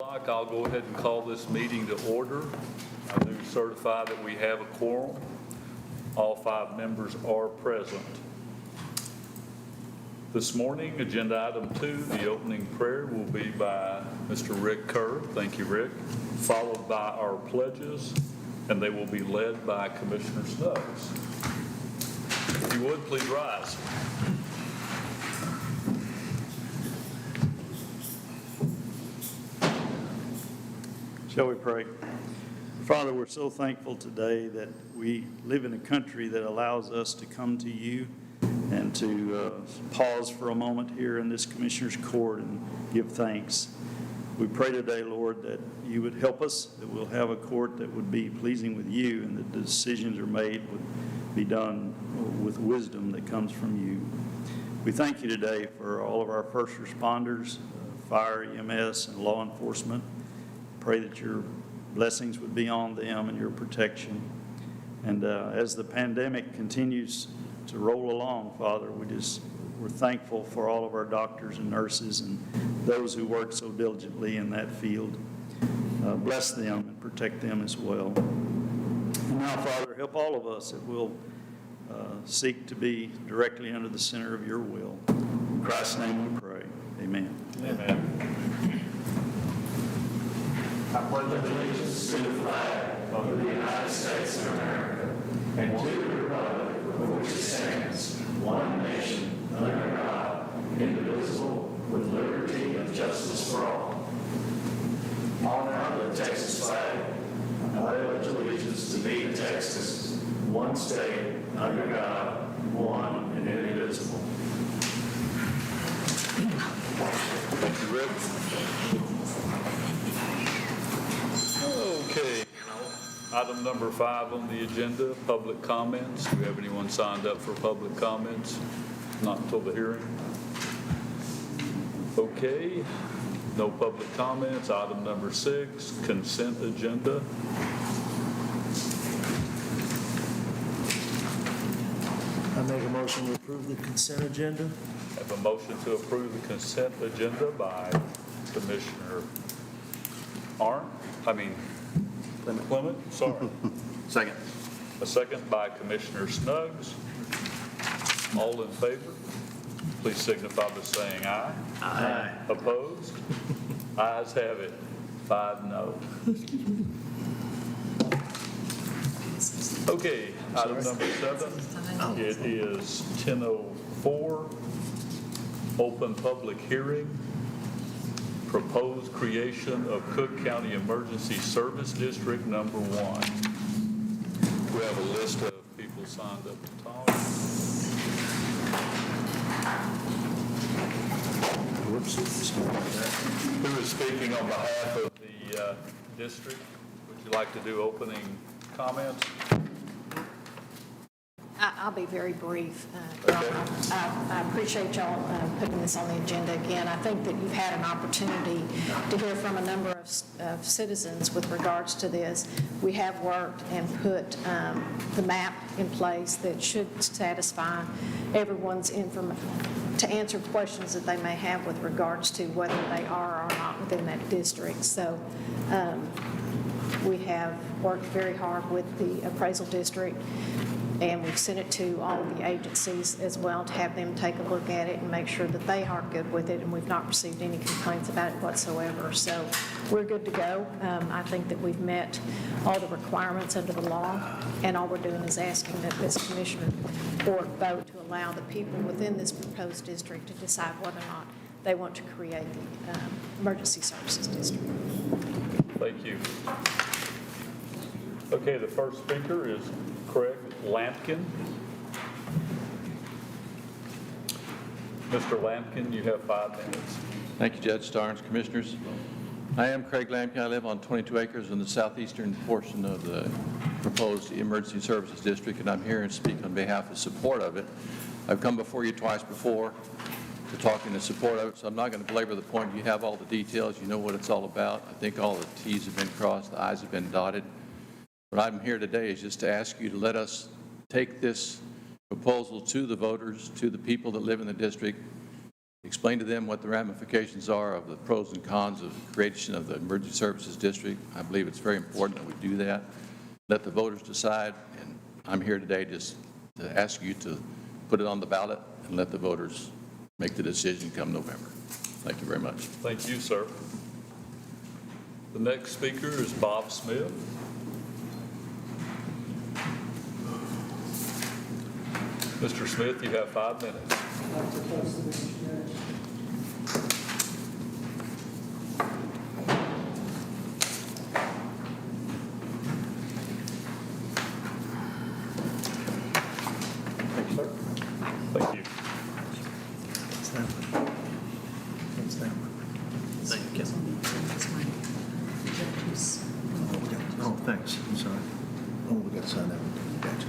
I'll go ahead and call this meeting to order. I do certify that we have a quorum. All 5 members are present. This morning, agenda item 2, the opening prayer will be by Mr. Rick Kerr. Thank you, Rick. Followed by our pledges, and they will be led by Commissioner Snuggs. If you would, please rise. Shall we pray? Father, we're so thankful today that we live in a country that allows us to come to you and to pause for a moment here in this Commissioner's Court and give thanks. We pray today, Lord, that you would help us, that we'll have a court that would be pleasing with you and that the decisions are made would be done with wisdom that comes from you. We thank you today for all of our first responders, fire, EMS, and law enforcement. Pray that your blessings would be on them and your protection. And as the pandemic continues to roll along, Father, we're thankful for all of our doctors and nurses and those who work so diligently in that field. Bless them and protect them as well. And now, Father, help all of us that will seek to be directly under the center of your will. In Christ's name we pray. Amen. Amen. I pledge allegiance to the flag of the United States of America and to the republic for which it stands, one nation, under God, indivisible, with liberty and justice for all. Honor the Texas flag. I pledge allegiance to thee, Texas, one state, under God, one and indivisible. Thank you, Rick. Okay, item number 5 on the agenda, public comments. Do we have anyone signed up for public comments? Not until the hearing. Okay, no public comments. Item number 6, consent agenda. I make a motion to approve the consent agenda. Have a motion to approve the consent agenda by Commissioner Clement, sorry. Second. A second by Commissioner Snuggs. All in favor, please signify by saying aye. Aye. Opposed? Ayes have it, 5 no. Okay, item number 7. It is 10:04. Open public hearing. Proposed creation of Cooke County Emergency Service District Number 1. We have a list of people signed up to talk. Who is speaking on behalf of the district? Would you like to do opening comments? I'll be very brief. I appreciate y'all putting this on the agenda again. I think that you've had an opportunity to hear from a number of citizens with regards to this. We have worked and put the map in place that should satisfy everyone's information to answer questions that they may have with regards to whether they are or are not within that district. So we have worked very hard with the appraisal district, and we've sent it to all of the agencies as well to have them take a look at it and make sure that they are good with it, and we've not received any complaints about it whatsoever. So we're good to go. I think that we've met all the requirements under the law, and all we're doing is asking that this Commissioner Court vote to allow the people within this proposed district to decide whether or not they want to create the Emergency Services District. Thank you. Okay, the first speaker is Craig Lampkin. Mr. Lampkin, you have 5 minutes. Thank you, Judge Starnes, Commissioners. I am Craig Lampkin. I live on 22 acres in the southeastern portion of the proposed Emergency Services District, and I'm here to speak on behalf of support of it. I've come before you twice before to talk in support of it, so I'm not going to belabor the point. You have all the details. You know what it's all about. I think all the T's have been crossed, the I's have been dotted. What I'm here today is just to ask you to let us take this proposal to the voters, to the people that live in the district, explain to them what the ramifications are of the pros and cons of the creation of the Emergency Services District. I believe it's very important that we do that. Let the voters decide, and I'm here today just to ask you to put it on the ballot and let the voters make the decision come November. Thank you very much. Thank you, sir. The next speaker is Bob Smith. Mr. Smith, you have 5 minutes. Thank you, sir. Thank you. Thank you. Oh, thanks, I'm sorry. Oh, we got to sign that one. Gotcha.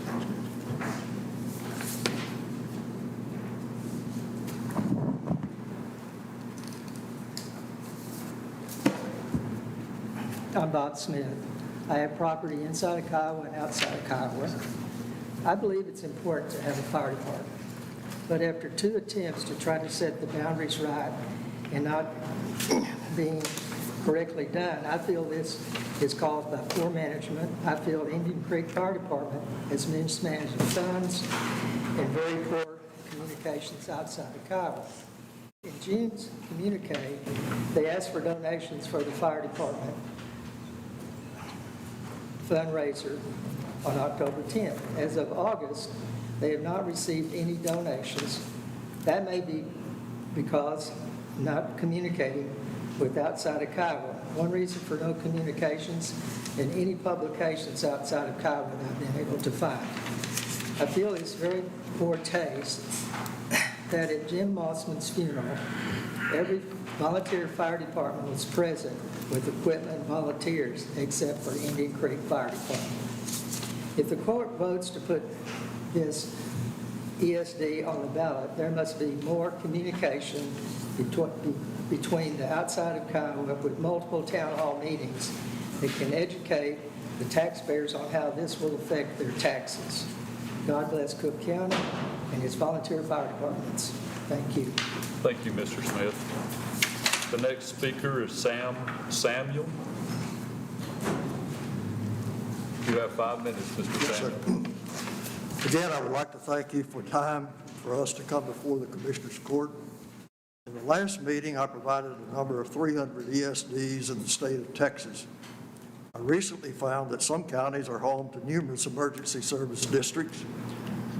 I'm Bob Smith. I have property inside of Kiowa and outside of Kiowa. I believe it's important to have a fire department, but after 2 attempts to try to set the boundaries right and not being correctly done, I feel this is caused by poor management. I feel Indian Creek Fire Department has mismanaged funds and very poor communications outside of Kiowa. In June's communique, they asked for donations for the fire department fundraiser on October 10th. As of August, they have not received any donations. That may be because not communicating with outside of Kiowa. One reason for no communications in any publications outside of Kiowa that I've been able to find. I feel it's very poor taste that at Jim Mossman's funeral, every volunteer fire department was present with equipment and volunteers except for Indian Creek Fire Department. If the court votes to put this ESD on the ballot, there must be more communication between the outside of Kiowa with multiple town hall meetings that can educate the taxpayers on how this will affect their taxes. God bless Cooke County and its volunteer fire departments. Thank you. Thank you, Mr. Smith. The next speaker is Samuel. You have 5 minutes, Mr. Yes, sir. Samuel. Again, I would like to thank you for time for us to come before the Commissioners Court. In the last meeting, I provided a number of 300 ESDs in the state of Texas. I recently found that some counties are home to numerous emergency service districts.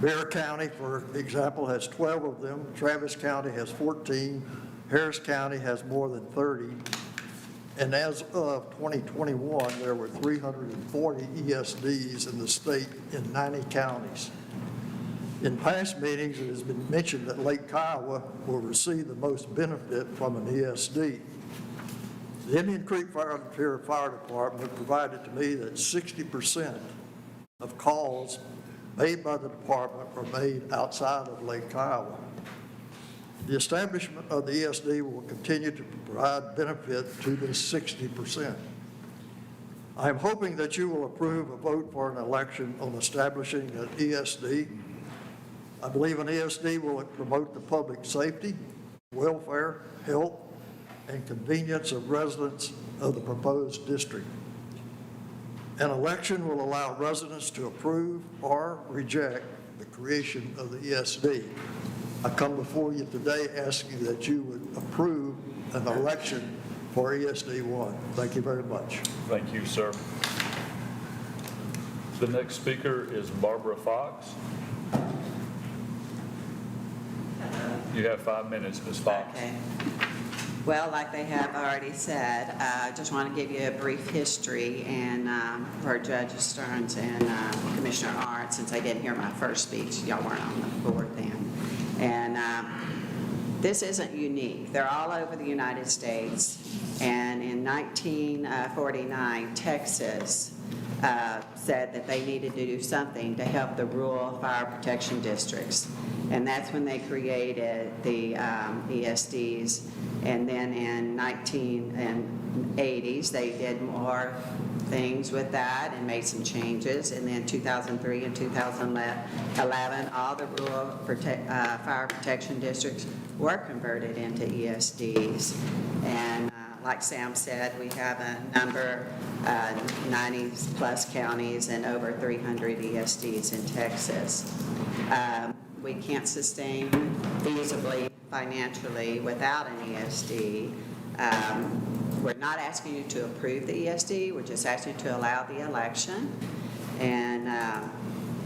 Bear County, for example, has 12 of them. Travis County has 14. Harris County has more than 30. And as of 2021, there were 340 ESDs in the state in 90 counties. In past meetings, it has been mentioned that Lake Kiowa will receive the most benefit from an ESD. The Indian Creek Volunteer Fire Department provided to me that 60% of calls made by the department are made outside of Lake Kiowa. The establishment of the ESD will continue to provide benefit to this 60%. I am hoping that you will approve a vote for an election on establishing an ESD. I believe an ESD will promote the public safety, welfare, health, and convenience of residents of the proposed district. An election will allow residents to approve or reject the creation of the ESD. I come before you today asking that you would approve an election for ESD 1. Thank you very much. Thank you, sir. The next speaker is Barbara Fox. You have 5 minutes, Ms. Fox. Okay. Well, like they have already said, I just want to give you a brief history and for Judge Stearns and Commissioner Art, since I didn't hear my first speech. Y'all weren't on the board then. And this isn't unique. They're all over the United States. And in 1949, Texas said that they needed to do something to help the rural fire protection districts. And that's when they created the ESDs. And then in 1980s, they did more things with that and made some changes. And then 2003 and 2011, all the rural fire protection districts were converted into ESDs. And like Sam said, we have a number, 90-plus counties and over 300 ESDs in Texas. We can't sustain feasibly financially without an ESD. We're not asking you to approve the ESD, we're just asking you to allow the election. And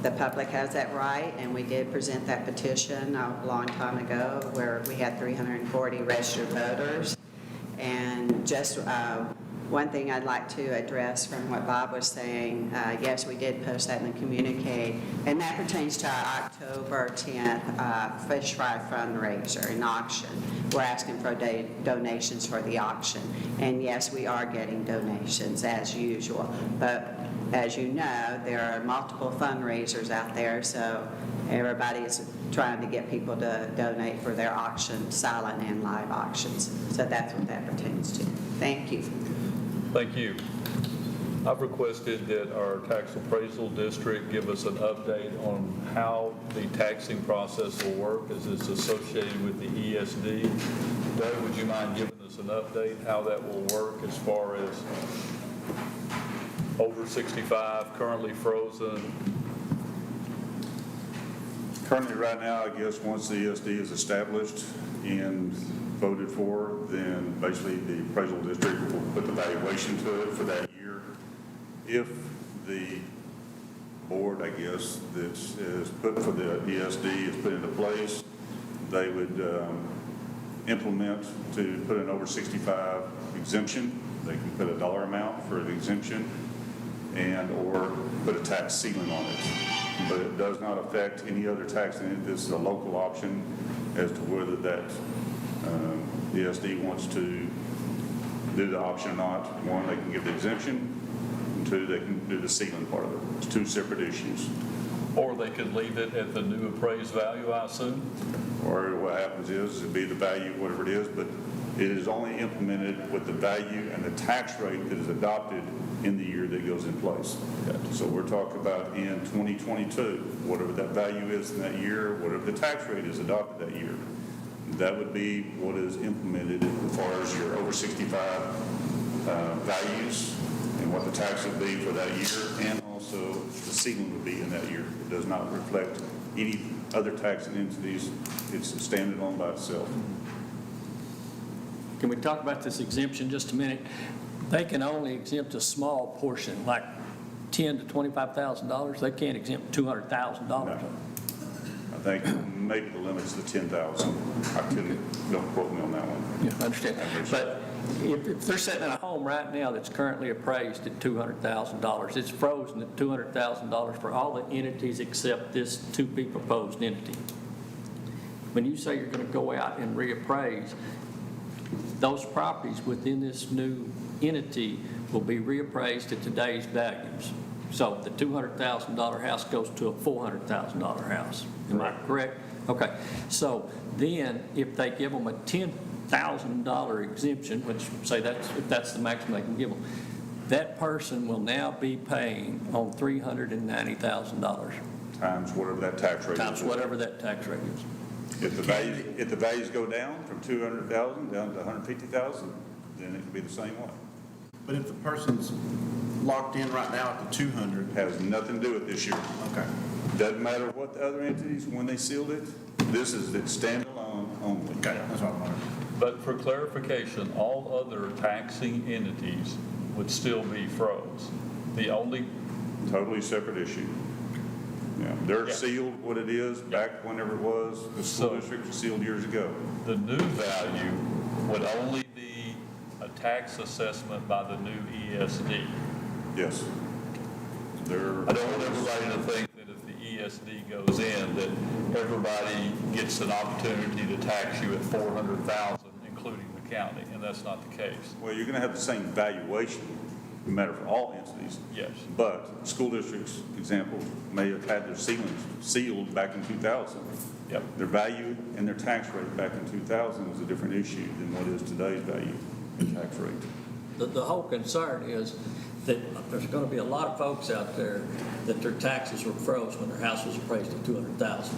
the public has that right, and we did present that petition a long time ago where we had 340 registered voters. And just one thing I'd like to address from what Bob was saying, yes, we did post that in the communique, and that pertains to our October 10th fish fry fundraiser and auction. We're asking for donations for the auction. And yes, we are getting donations as usual. But as you know, there are multiple fundraisers out there, so everybody's trying to get people to donate for their auction, silent and live auctions. So that's what that pertains to. Thank you. Thank you. I've requested that our tax appraisal district give us an update on how the taxing process will work as it's associated with the ESD. Doug, would you mind giving us an update how that will work as far as over 65, currently frozen? Currently, right now, I guess, once the ESD is established and voted for, then basically the appraisal district will put the valuation to it for that year. If the board, I guess, that is put for the ESD is put into place, they would implement to put an over 65 exemption. They can put a dollar amount for the exemption and or put a tax ceiling on it. But it does not affect any other tax. This is a local option as to whether that ESD wants to do the option or not. One, they can give the exemption, and two, they can do the ceiling part of it. It's two separate issues. Or they could leave it at the new appraised value, I assume? Or what happens is it'd be the value, whatever it is, but it is only implemented with the value and the tax rate that is adopted in the year that goes in place. So we're talking about in 2022, whatever that value is in that year, whatever the tax rate is adopted that year. That would be what is implemented as far as your over 65 values and what the tax would be for that year, and also the ceiling would be in that year. It does not reflect any other taxing entities. It's standalone by itself. Can we talk about this exemption just a minute? They can only exempt a small portion, like $10,000 to $25,000. They can't exempt $200,000. No. I think maybe the limit's the 10,000. I couldn't, don't quote me on that one. Yeah, I understand. But if they're sitting in a home right now that's currently appraised at $200,000, it's frozen at $200,000 for all the entities except this to-be proposed entity. When you say you're going to go out and reappraise, those properties within this new entity will be reappraised at today's values. So the $200,000 house goes to a $400,000 house. Am I correct? Okay. So then if they give them a $10,000 exemption, which say if that's the maximum they can give them, that person will now be paying on $390,000. Times whatever that tax rate is. Times whatever that tax rate is. If the values go down from 200,000 down to 150,000, then it can be the same way. But if the person's locked in right now at the 200, Has nothing to do with this year. okay. Doesn't matter what the other entities, when they sealed it, this is its standalone only. Okay, that's what I'm wondering. But for clarification, all other taxing entities would still be froze. The only, Totally separate issue. Yeah, they're sealed what it is back whenever it was, the school So- district was sealed years ago. the new value would only be a tax assessment by the new ESD. Yes. They're. I don't want everybody to think that if the ESD goes in, that everybody gets an opportunity to tax you at $400,000, including the county, and that's not the case. Well, you're going to have the same valuation. matter for all entities. Yes. But school districts, example, may have had their ceilings sealed back in 2000. Yep. Their value and their tax rate back in 2000 was a different issue than what is today's value and tax rate. The whole concern is that there's going to be a lot of folks out there that their taxes were froze when their house was appraised at $200,000.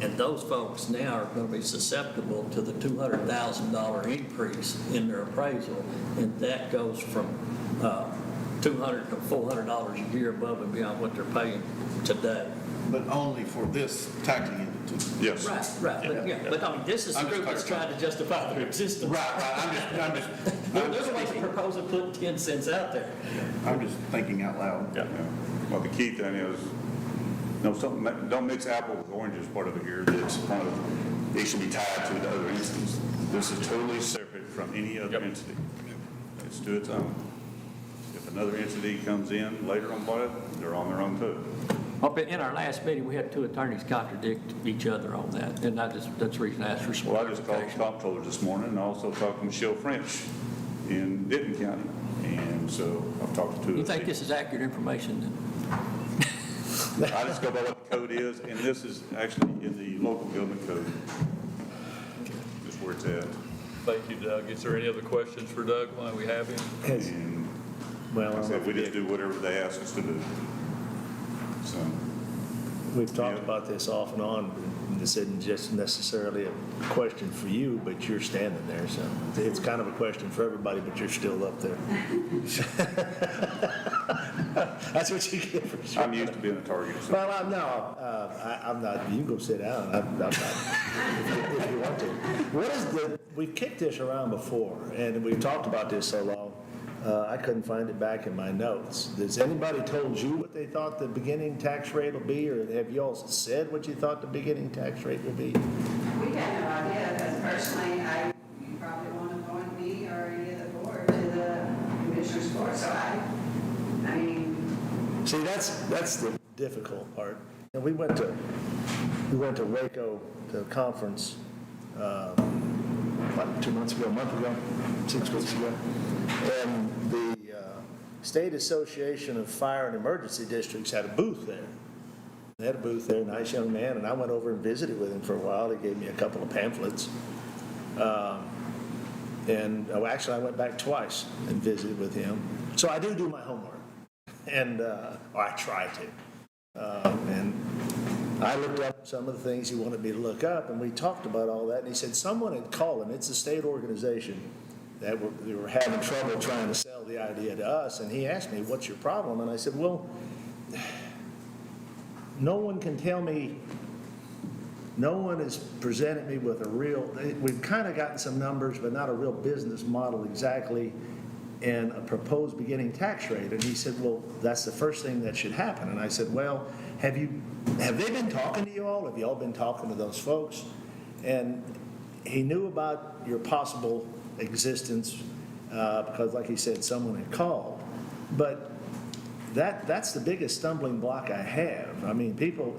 And those folks now are going to be susceptible to the $200,000 increase in their appraisal, and that goes from $200 to $400 a year above and beyond what they're paying today. But only for this taxing entity. Yes. Right, but yeah, but I mean, this is a I'm just group that's trying to justify their existence. I'm They're the ones that propose to put 10 cents out there. just thinking out loud. Yeah. Well, the key thing is, something, don't mix apple with oranges part of it here. That's kind of, it should be tied to the other entities. This is totally separate from any other entity. It's to its own. If another entity comes in later on by it, they're on their own too. Well, but in our last meeting, we had two attorneys contradict each other on that, and that's the reason I asked for some Well, I just called the clarification. comptroller this morning and also talked to Michelle French in Denton County. And so I've talked to two. You think this is accurate information then? I just go by what the code is, and this is actually in the local government code. That's where it's at. Thank you, Doug. Is there any other questions for Doug while we have him? And like I said, we just do whatever they ask us to do. So, We've talked about this off and on, and this isn't just necessarily a question for you, but you're standing there, so it's kind of a question for everybody, but you're still up there. That's what you get for sure. I'm used to being a target. So. Well, I'm not, you can go sit down, I'm not, if you want to. What is we've kicked this around before, and we've talked about this so long, I couldn't find it back in my notes. Has anybody told you what they thought the beginning tax rate will be, or have you all said what you thought the beginning tax rate will be? We had no idea, because personally, you probably want to appoint me or any of the board to the Commissioners Court, so I mean. See, that's the difficult part. And we went to Waco, to a conference, about 2 months ago, a month ago, 6 weeks ago. And the State Association of Fire and Emergency Districts had a booth there. They had a booth there, nice young man, and I went over and visited with him for a while. He gave me a couple of pamphlets. Actually, I went back twice and visited with him. So I do my homework, and or I try to. And I looked up some of the things he wanted me to look up, and we talked about all that. And he said someone had called him. It's a state organization that they were having trouble trying to sell the idea to us. And he asked me, "What's your problem?" And I said, "Well, no one can tell me. No one has presented me with a real. We've kind of gotten some numbers, but not a real business model exactly, and a proposed beginning tax rate." And he said, "Well, that's the first thing that should happen." And I said, "Well, have they been talking to you all? Have you all been talking to those folks?" And he knew about your possible existence because, like he said, someone had called. But that's the biggest stumbling block I have. I mean, people,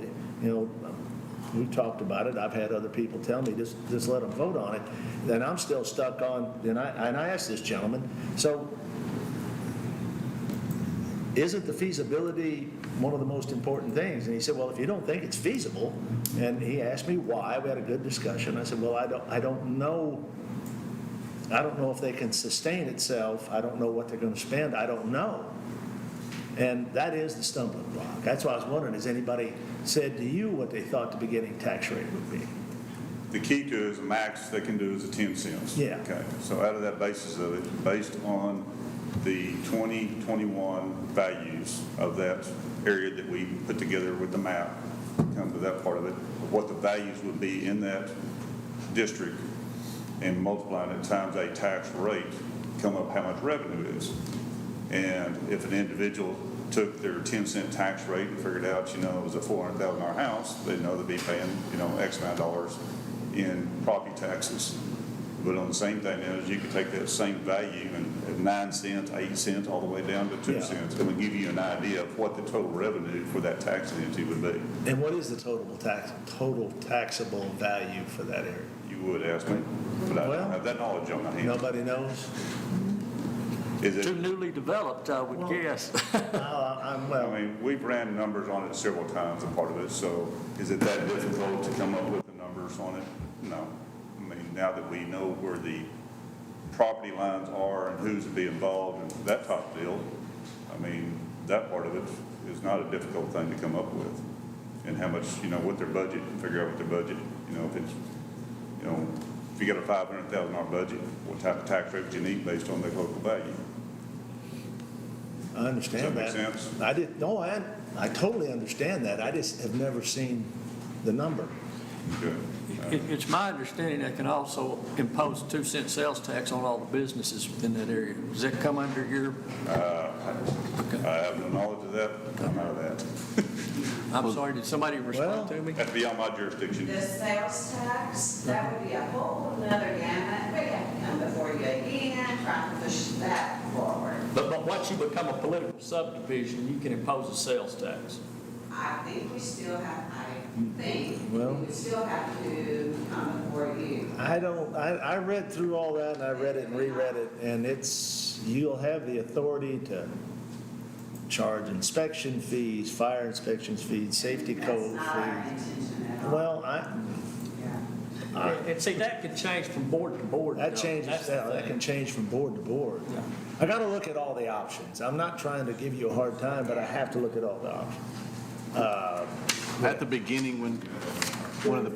we've talked about it. I've had other people tell me, just let them vote on it. Then I'm still stuck on, and I asked this gentleman, so isn't the feasibility one of the most important things? And he said, well, if you don't think it's feasible, and he asked me why. We had a good discussion. I said, well, I don't know if they can sustain itself. I don't know what they're going to spend. I don't know. And that is the stumbling block. That's why I was wondering, has anybody said to you what they thought the beginning tax rate would be? The key to it is the max they can do is 10 cents. Yeah. Okay. So out of that basis of it, based on the 2021 values of that area that we put together with the map, come to that part of it, of what the values would be in that district, and multiplying it times a tax rate, come up how much revenue is. And if an individual took their 10-cent tax rate and figured out, it was a $400,000 house, they know they'd be paying, X amount of dollars in property taxes. But on the same thing is, you could take that same value and 9 cents, 8 cents, all the way down to 2 cents. It would give you an idea of what the total revenue for that tax entity would be. And what is the total taxable value for that area? You would ask me, but I don't have that knowledge on my hand. Nobody knows? Is Too it, newly developed, I would guess. I mean, we've ran numbers on it several times, a part of it, so is it that difficult to come up with the numbers on it? No. I mean, now that we know where the property lines are and who's to be involved and that type of deal, I mean, that part of it is not a difficult thing to come up with. And how much, what their budget, figure out what their budget, if it's, if you got a $500,000 budget, what type of tax rate would you need based on their local value? I understand that. Does that make sense? I totally understand that. I just have never seen the number. Good. It's my understanding they can also impose 2-cent sales tax on all the businesses in that area. Does that come under your? I have no knowledge of that, I'm out of that. I'm sorry, did somebody respond to me? That's beyond my jurisdiction. The sales tax, that would be a whole nother gamut. We have to come before you again, trying to push that forward. But once you become a political subdivision, you can impose a sales tax. I think we still have, we Well- would still have to come before you. I read through all that, and I read it and reread it, and you'll have the authority to charge inspection fees, fire inspection fees, safety That's code not our fees. intention at all. Well, Yeah. And see, that could change from board to board. that though. changes, That's the that thing. can change from board to board. I got to look at all the options. I'm not trying to give you a hard time, but I have to look at all the options. At the beginning, when one of the,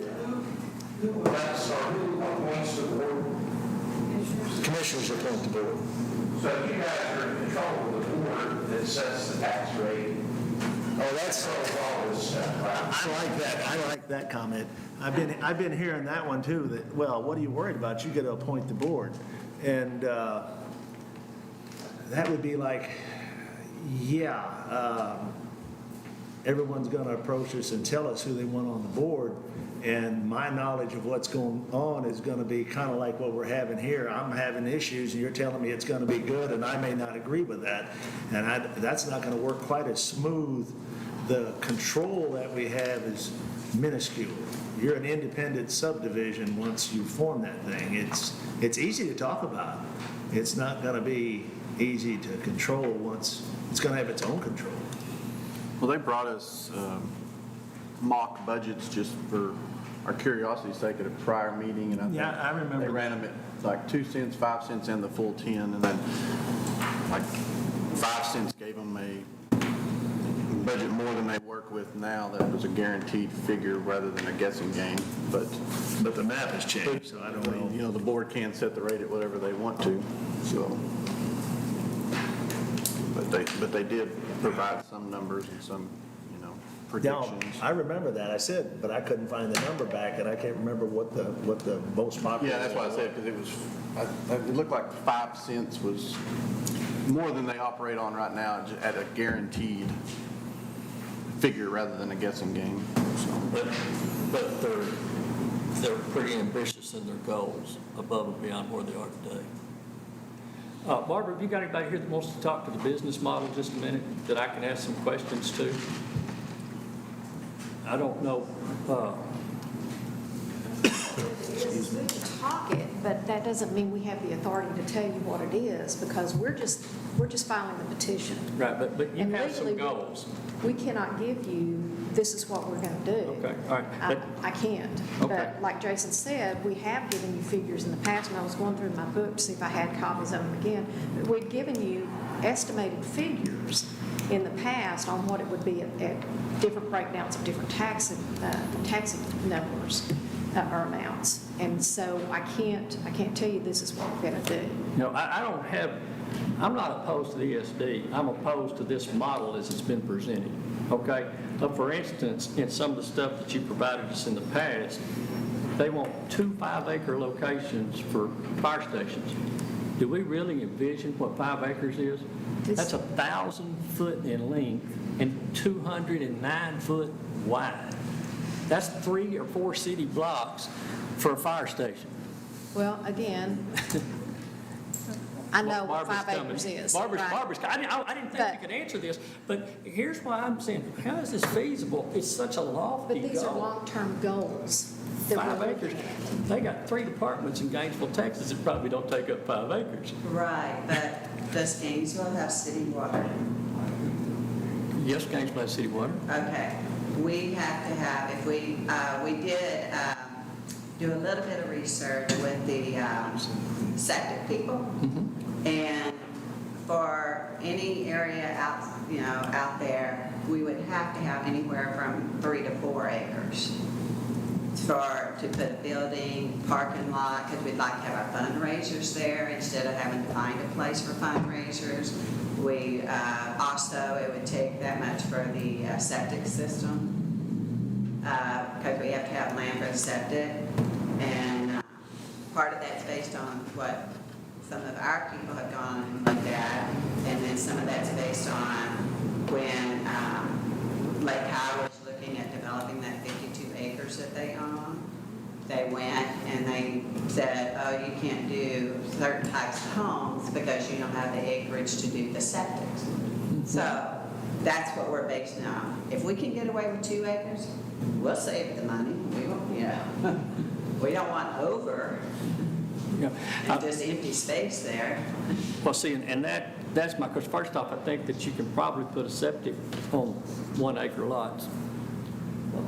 Commissioners appoint the board. So you guys are in control of the board that sets the tax rate. Oh, that's, All this stuff, right? I like that. I like that comment. I've been hearing that one too, that, well, what are you worried about? You got to appoint the board. And that would be like, everyone's going to approach us and tell us who they want on the board. And my knowledge of what's going on is going to be kind of like what we're having here. I'm having issues and you're telling me it's going to be good and I may not agree with that. And that's not going to work quite as smooth. The control that we have is minuscule. You're an independent subdivision once you form that thing. It's easy to talk about. It's not going to be easy to control once, it's going to have its own control. well, they brought us mock budgets just for our curiosity's sake at a prior meeting, and I think Yeah, I remember they ran them at like 2 cents, 5 cents, and the full 10, and then like 5 cents gave them a budget more than they work with now. That was a guaranteed figure rather than a guessing game. But the map has changed, so I don't know. the board can set the rate at whatever they want to. So, but they did provide some numbers and some Now, predictions. I remember that. I said, but I couldn't find the number back, and I can't remember what the most popular. Yeah, that's why I said, because it looked like 5 cents was more than they operate on right now at a guaranteed figure rather than a guessing game. So, But they're pretty ambitious in their goals, above and beyond where they are today. Barbara, have you got anybody here that wants to talk to the business model just a minute, that I can ask some questions to? I don't know. It's good to talk it, but that doesn't mean we have the authority to tell you what it is, because we're just filing the petition. Right, but you And have some legally, goals. We cannot give you, this is what we're going to do. Okay, all right. But- I can't. Okay. But like Jason said, we have given you figures in the past, and I was going through my book to see if I had copies of them again. But we've given you estimated figures in the past on what it would be at different breakdowns of different taxing numbers or amounts. And so I can't tell you this is what we're going to do. No, I'm not opposed to the ESD. I'm opposed to this model as it's been presented, okay? For instance, in some of the stuff that you provided us in the past, they want 2 5-acre locations for fire stations. Do we really envision what 5 acres is? That's 1,000 foot in length and 209 foot wide. That's 3 or 4 city blocks for a fire station. Well, again, I know what Barbara's 5 coming. acres is. Barbara's, right? I didn't think you could answer this, but here's why I'm saying, how is this feasible? It's such a lofty But these are goal. long-term goals that 5 we're acres. looking at. They got 3 departments in Gainesville, Texas that probably don't take up 5 acres. Right, but Does Gainesville have city water? Yes, Gainesville has city water. Okay, we have to have, if we did do a little bit of research with the septic people, and for any area out, out there, we would have to have anywhere from 3 to 4 acres to put a building, parking lot, because we'd like to have our fundraisers there instead of having to find a place for fundraisers. We also, it would take that much for the septic system, because we have to have land for the septic. And part of that's based on what some of our people have gone and looked at, and then some of that's based on when Lake High was looking at developing that 52 acres that they own. They went and they said, oh, you can't do certain types of homes because you don't have the acreage to do the septics. So that's what we're basing on. If we can get away with 2 acres, we'll save the money. We won't, we don't want over Yeah. and just empty space there. Well, see, and that's my, because first off, I think that you can probably put a septic on 1 acre lots.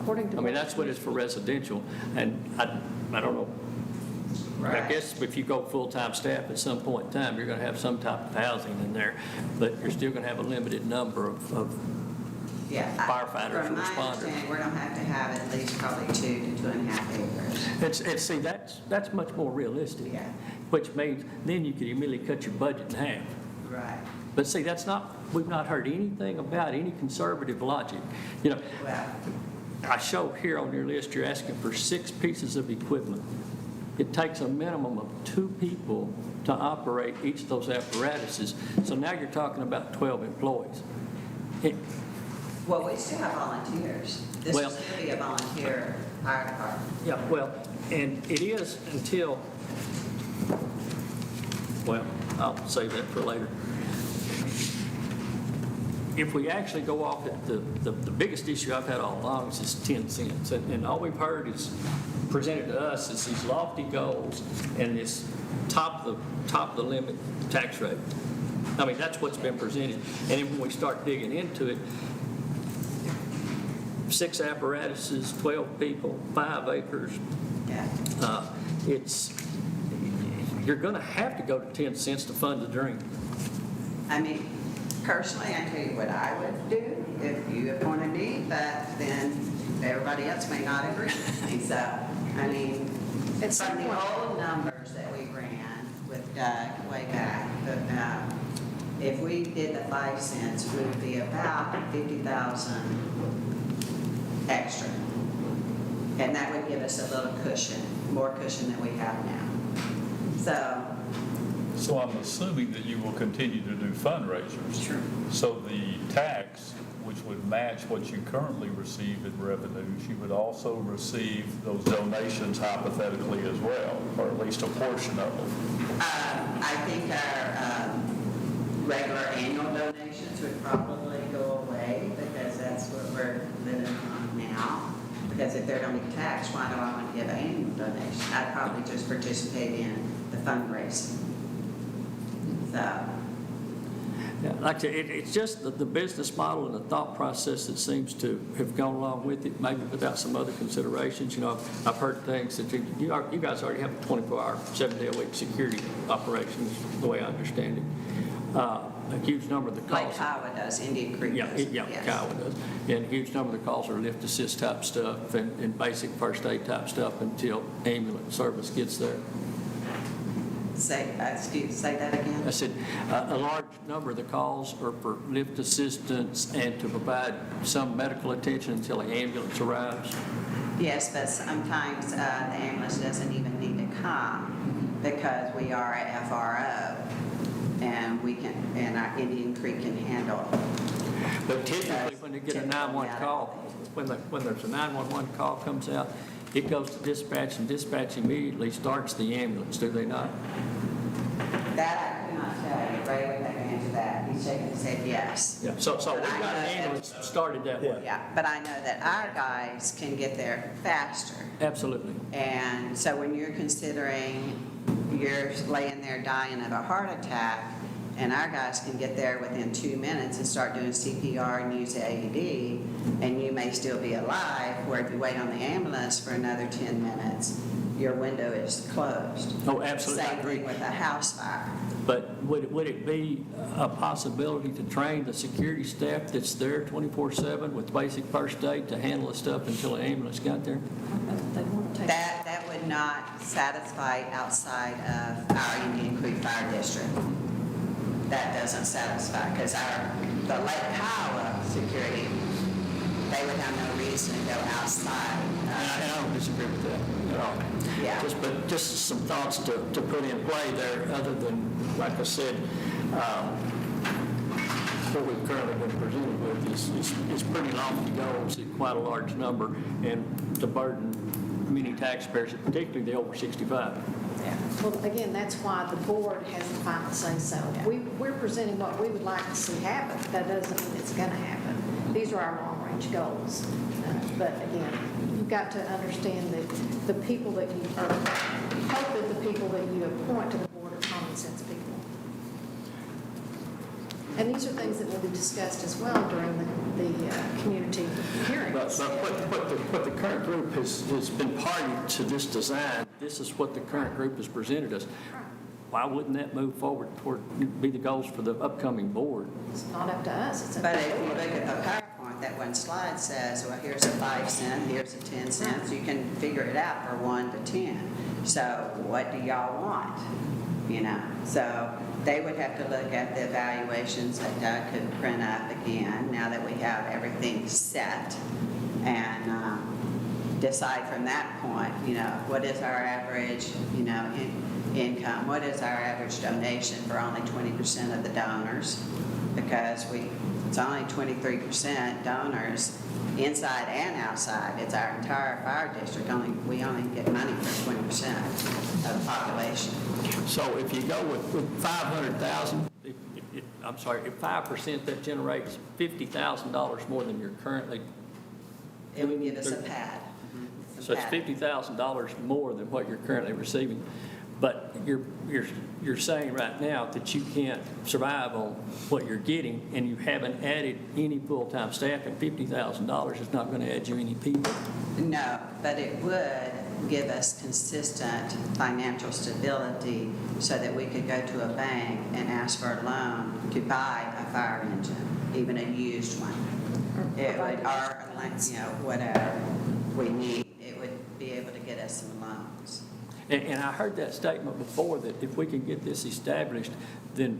According to. I mean, that's what it's for residential, and I don't know. I Right. guess if you go full-time staff at some point in time, you're going to have some type of housing in there, but you're still going to have a limited number of Yeah. firefighters From or my responders. understanding, we're going to have to have at least probably 2 to 2.5 acres. And see, that's much more realistic. Yeah. Which means then you could immediately cut your budget in half. Right. But see, we've not heard anything about any conservative logic. Well, I show here on your list, you're asking for 6 pieces of equipment. It takes a minimum of 2 people to operate each of those apparatuses. So now you're talking about 12 employees. well, we still have volunteers. This will Well- still be a volunteer fire department. Yeah, well, and it is until, well, I'll save that for later. If we actually go off at the biggest issue I've had all along is this 10 cents. And all we've heard is presented to us is these lofty goals and this top of the limit tax rate. I mean, that's what's been presented. And then when we start digging into it, 6 apparatuses, 12 people, 5 acres, Yeah. you're going to have to go to 10 cents to fund the dream. I mean, personally, I tell you what I would do if you appointed me, but then everybody else may not agree with me. So, I mean, At some from the point- old numbers that we ran with Doug way back, if we did the 5 cents, we would be about 50,000 extra. And that would give us a little cushion, more cushion than we have now. So I'm assuming that you will continue to do fundraisers. Sure. So the tax, which would match what you currently receive in revenues, you would also receive those donations hypothetically as well, or at least a portion of them. I think our regular annual donations would probably go away because that's what we're living on now. Because if they're going to be taxed, why do I want to give an annual donation? I'd probably just participate in the fundraising. So, Yeah, like I said, it's just the business model and the thought process that seems to have gone along with it, maybe without some other considerations. I've heard things that you guys already have a 24-hour, 7-day-a-week security operations, the way I understand it. A huge number of the calls. Lake Iowa does, Indian Creek Yeah, does. yeah, yes. Kiowa does. And a huge number of the calls are lift assist type stuff and basic first aid type stuff until ambulance service gets there. Say that again? I said, a large number of the calls are for lift assistance and to provide some medical attention until the ambulance arrives. Yes, but sometimes the ambulance doesn't even need to come because we are a FRO and our Indian Creek can handle it. But typically, when they get a 911 call, when there's a 911 call comes out, it goes to dispatch, and dispatch immediately starts the ambulance, do they not? That I cannot tell you. Ray would have to answer that. He's shaking his head yes. Yeah, so we've got an ambulance started that way. Yeah, but I know that our guys can get there faster. Absolutely. And so when you're considering you're laying there dying of a heart attack and our guys can get there within 2 minutes and start doing CPR and use the AED, and you may still be alive, where if you wait on the ambulance for another 10 minutes, your window is closed. Oh, absolutely, I Same agree. thing with a house fire. But would it be a possibility to train the security staff that's there 24/7 with basic first aid to handle the stuff until the ambulance got there? They want to take. That would not satisfy outside of our Indian Creek Fire District. That doesn't satisfy, because the Lake Powell security, they would have no reason to go outside. And I don't disagree with that at all. Yeah. But just some thoughts to put in play there, other than, like I said, what we've currently been presented with is pretty lofty goals, quite a large number, and to burden many taxpayers, particularly the over 65. Well, again, that's why the board has the final say-so. We're presenting what we would like to see happen. That doesn't mean it's going to happen. These are our long-range goals. But again, you've got to understand that the people that you are, hope that the people that you appoint to the board are common sense people. And these are things that will be discussed as well during the community hearings. But what the current group has been party to this design, this is what the current group has presented us. Why wouldn't that move forward toward, be the goals for the upcoming board? It's not up to us, it's up to But the if you board. look at the PowerPoint, that one slide says, well, here's a 5 cent, here's a 10 cents. You can figure it out for 1 to 10. So what do y'all want? You know, so they would have to look at the evaluations that Doug could print up again, now that we have everything set, and decide from that point, you know, what is our average, you know, income? What is our average donation for only 20% of the donors? Because it's only 23% donors inside and outside. It's our entire fire district. We only get money for 20% of the population. So if you go with 500,000, I'm sorry, if 5%, that generates $50,000 more than you're currently. It would give us a pad. So it's $50,000 more than what you're currently receiving. But you're saying right now that you can't survive on what you're getting, and you haven't added any full-time staff, and $50,000 is not going to add you any people. No, but it would give us consistent financial stability so that we could go to a bank and ask for a loan to buy a fire engine, even a used one. It would, or, you know, whatever we need, it would be able to get us some loans. And I heard that statement before, that if we can get this established, then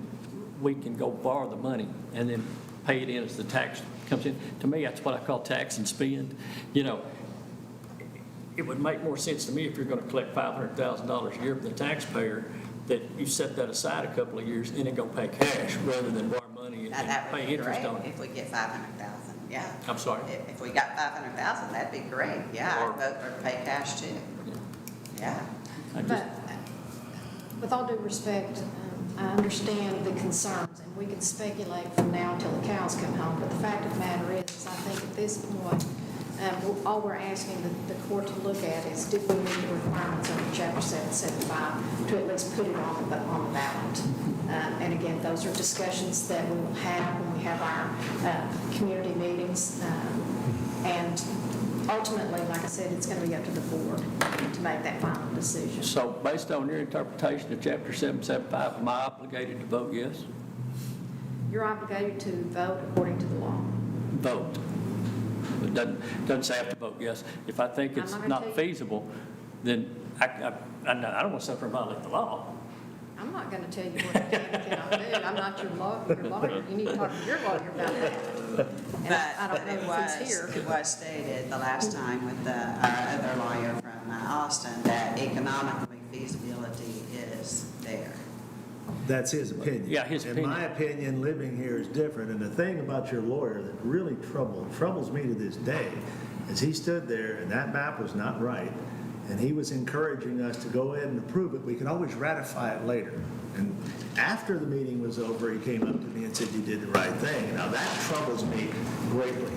we can go borrow the money and then pay it in as the tax comes in. To me, that's what I call tax and spend. You know, it would make more sense to me if you're going to collect $500,000 a year from the taxpayer, that you set that aside a couple of years and then go pay cash rather than borrow money Now, and that would pay be interest great on it. if we get 500,000, yeah. I'm sorry? If we got 500,000, that'd be great, yeah, Or- I'd vote for pay cash too, yeah. I just- But with all due respect, I understand the concerns, and we can speculate from now until the cows come home, but the fact of the matter is I think at this point, all we're asking the court to look at is, did we meet the requirements under Chapter 775 to at least put it on the ballot? And again, those are discussions that we will have when we have our community meetings. And ultimately, like I said, it's going to be up to the board to make that final decision. So based on your interpretation of Chapter 775, am I obligated to vote yes? You're obligated to vote according to the law. Vote. It doesn't say I have to vote yes. If I think it's I'm not gonna not tell you. feasible, then I don't want to suffer and violate the law. I'm not going to tell you what you can and cannot do. I'm not your lawyer. You need to talk to your lawyer about that. And I don't know if he's here. It was stated the last time with our other lawyer from Austin that economically feasibility is there. That's his opinion. Yeah, his And opinion. my opinion, living here, is different. And the thing about your lawyer that really troubles me to this day is he stood there and that map was not right. And he was encouraging us to go ahead and approve it. We can always ratify it later. And after the meeting was over, he came up to me and said, you did the right thing. Now, that troubles me greatly.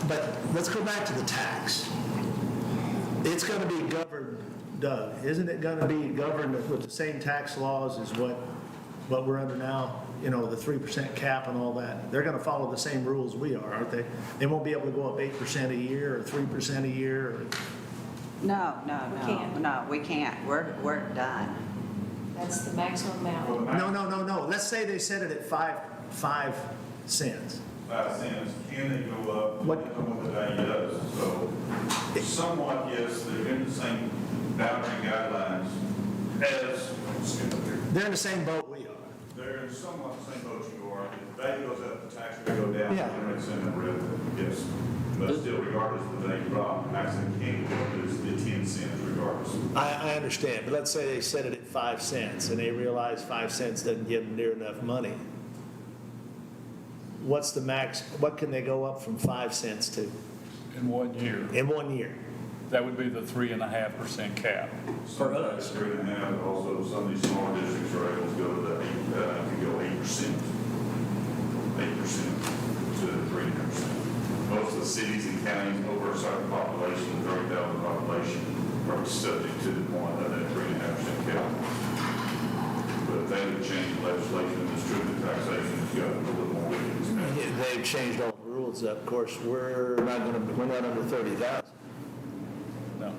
But let's go back to the tax. It's going to be governed, Doug, isn't it going to be governed with the same tax laws as what what we're under now, the 3% cap and all that, they're going to follow the same rules we are, aren't they? They won't be able to go up 8% a year or 3% a year or... No, can't. no, we can't. We're done. That's the maximum amount. No. Let's say they set it at 5 cents. 5 cents, can they go up? What- Depends on what the value does. So somewhat, yes, they're in the same boundary guidelines as, They're in the same boat we are. they're in somewhat the same boat you are. If the value goes up, the tax rate go down, Yeah. generates in the revenue, yes. But still, regardless of the value drop, maximum can go up is the 10 cents regardless. I understand, but let's say they set it at 5 cents and they realize 5 cents doesn't give them near enough money. What's the max, what can they go up from 5 cents to In 1 year. in 1 year? That would be the 3.5% cap. For us. 3.5, also some of these smaller districts are able to go to the 8%, can go 8%. 8% to 3%. Most of the cities and counties over a certain population, 30,000 population, are subject to the point of that 3.5% cap. But they would change legislation, distributed taxation, it's got a little more wicked. They've changed all the rules. Of course, we're not under 30,000. No.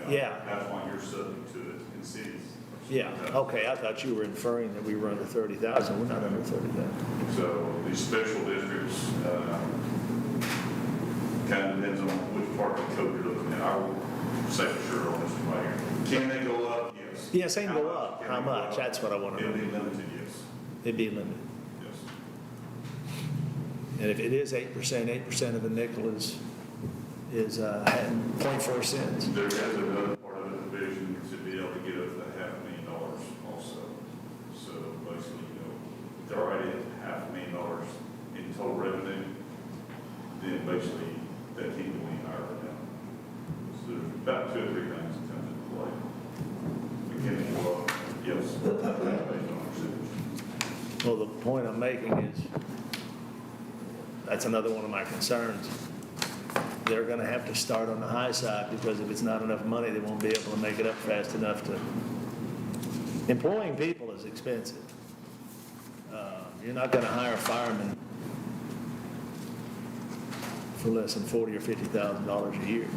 Yeah. That's why you're subject to it in cities. Yeah, okay, I thought you were inferring that we were under 30,000. We're not under 30,000. So these special districts, kind of depends on which part of the code you're looking at. I will say for sure on this one right here. Can they go up? Yes. Yes, they can go How much? up. Can How they go much? up? That's what I want to It'll know. be limited, yes. It'd be limited. Yes. And if it is 8% of a nickel is 0.4 cents. There is another part of the division to be able to get up to $500,000 also. So basically, if they're already at $500,000 in total revenue, then basically that can't go any higher than that. So there's about 2 or 3 things that comes into play. We can go up, yes, based on our percentage. Well, the point I'm making is, that's another one of my concerns. They're going to have to start on the high side because if it's not enough money, they won't be able to make it up fast enough to. Employing people is expensive. You're not going to hire a fireman for less than $40,000 or $50,000 a year.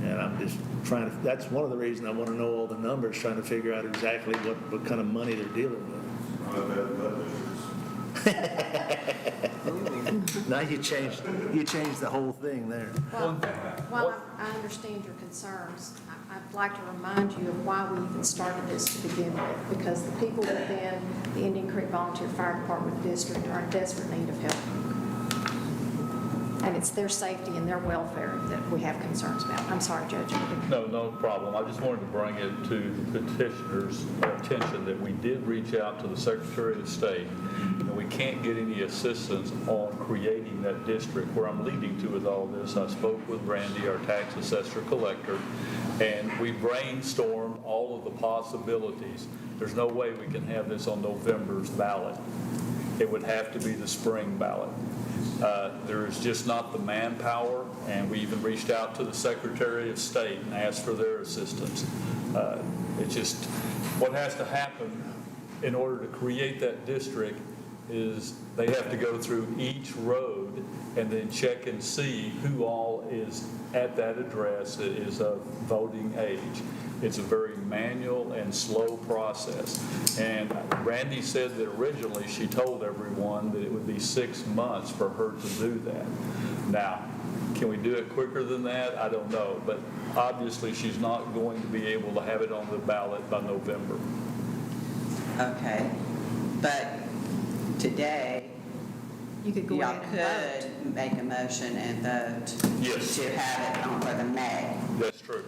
And I'm just trying to, that's one of the reasons I want to know all the numbers, trying to figure out exactly what kind of money they're dealing with. Now you changed the whole thing there. While I understand your concerns, I'd like to remind you of why we even started this to begin with, because the people within the Indian Creek Volunteer Fire Department District are in desperate need of help. And it's their safety and their welfare that we have concerns about. I'm sorry, Judge. No problem. I just wanted to bring it to the petitioner's attention that we did reach out to the Secretary of State, and we can't get any assistance on creating that district. Where I'm leading to with all this, I spoke with Randy, our tax assessor collector, and we brainstormed all of the possibilities. There's no way we can have this on November's ballot. It would have to be the spring ballot. There is just not the manpower, and we even reached out to the Secretary of State and asked for their assistance. It's just, what has to happen in order to create that district is they have to go through each road and then check and see who all is at that address that is of voting age. It's a very manual and slow process. And Randy said that originally she told everyone that it would be 6 months for her to do that. Now, can we do it quicker than that? I don't know. But obviously, she's not going to be able to have it on the ballot by November. Okay, but today, You could go y'all ahead and vote. could make a motion and vote Yes. to have it on for the May. That's true.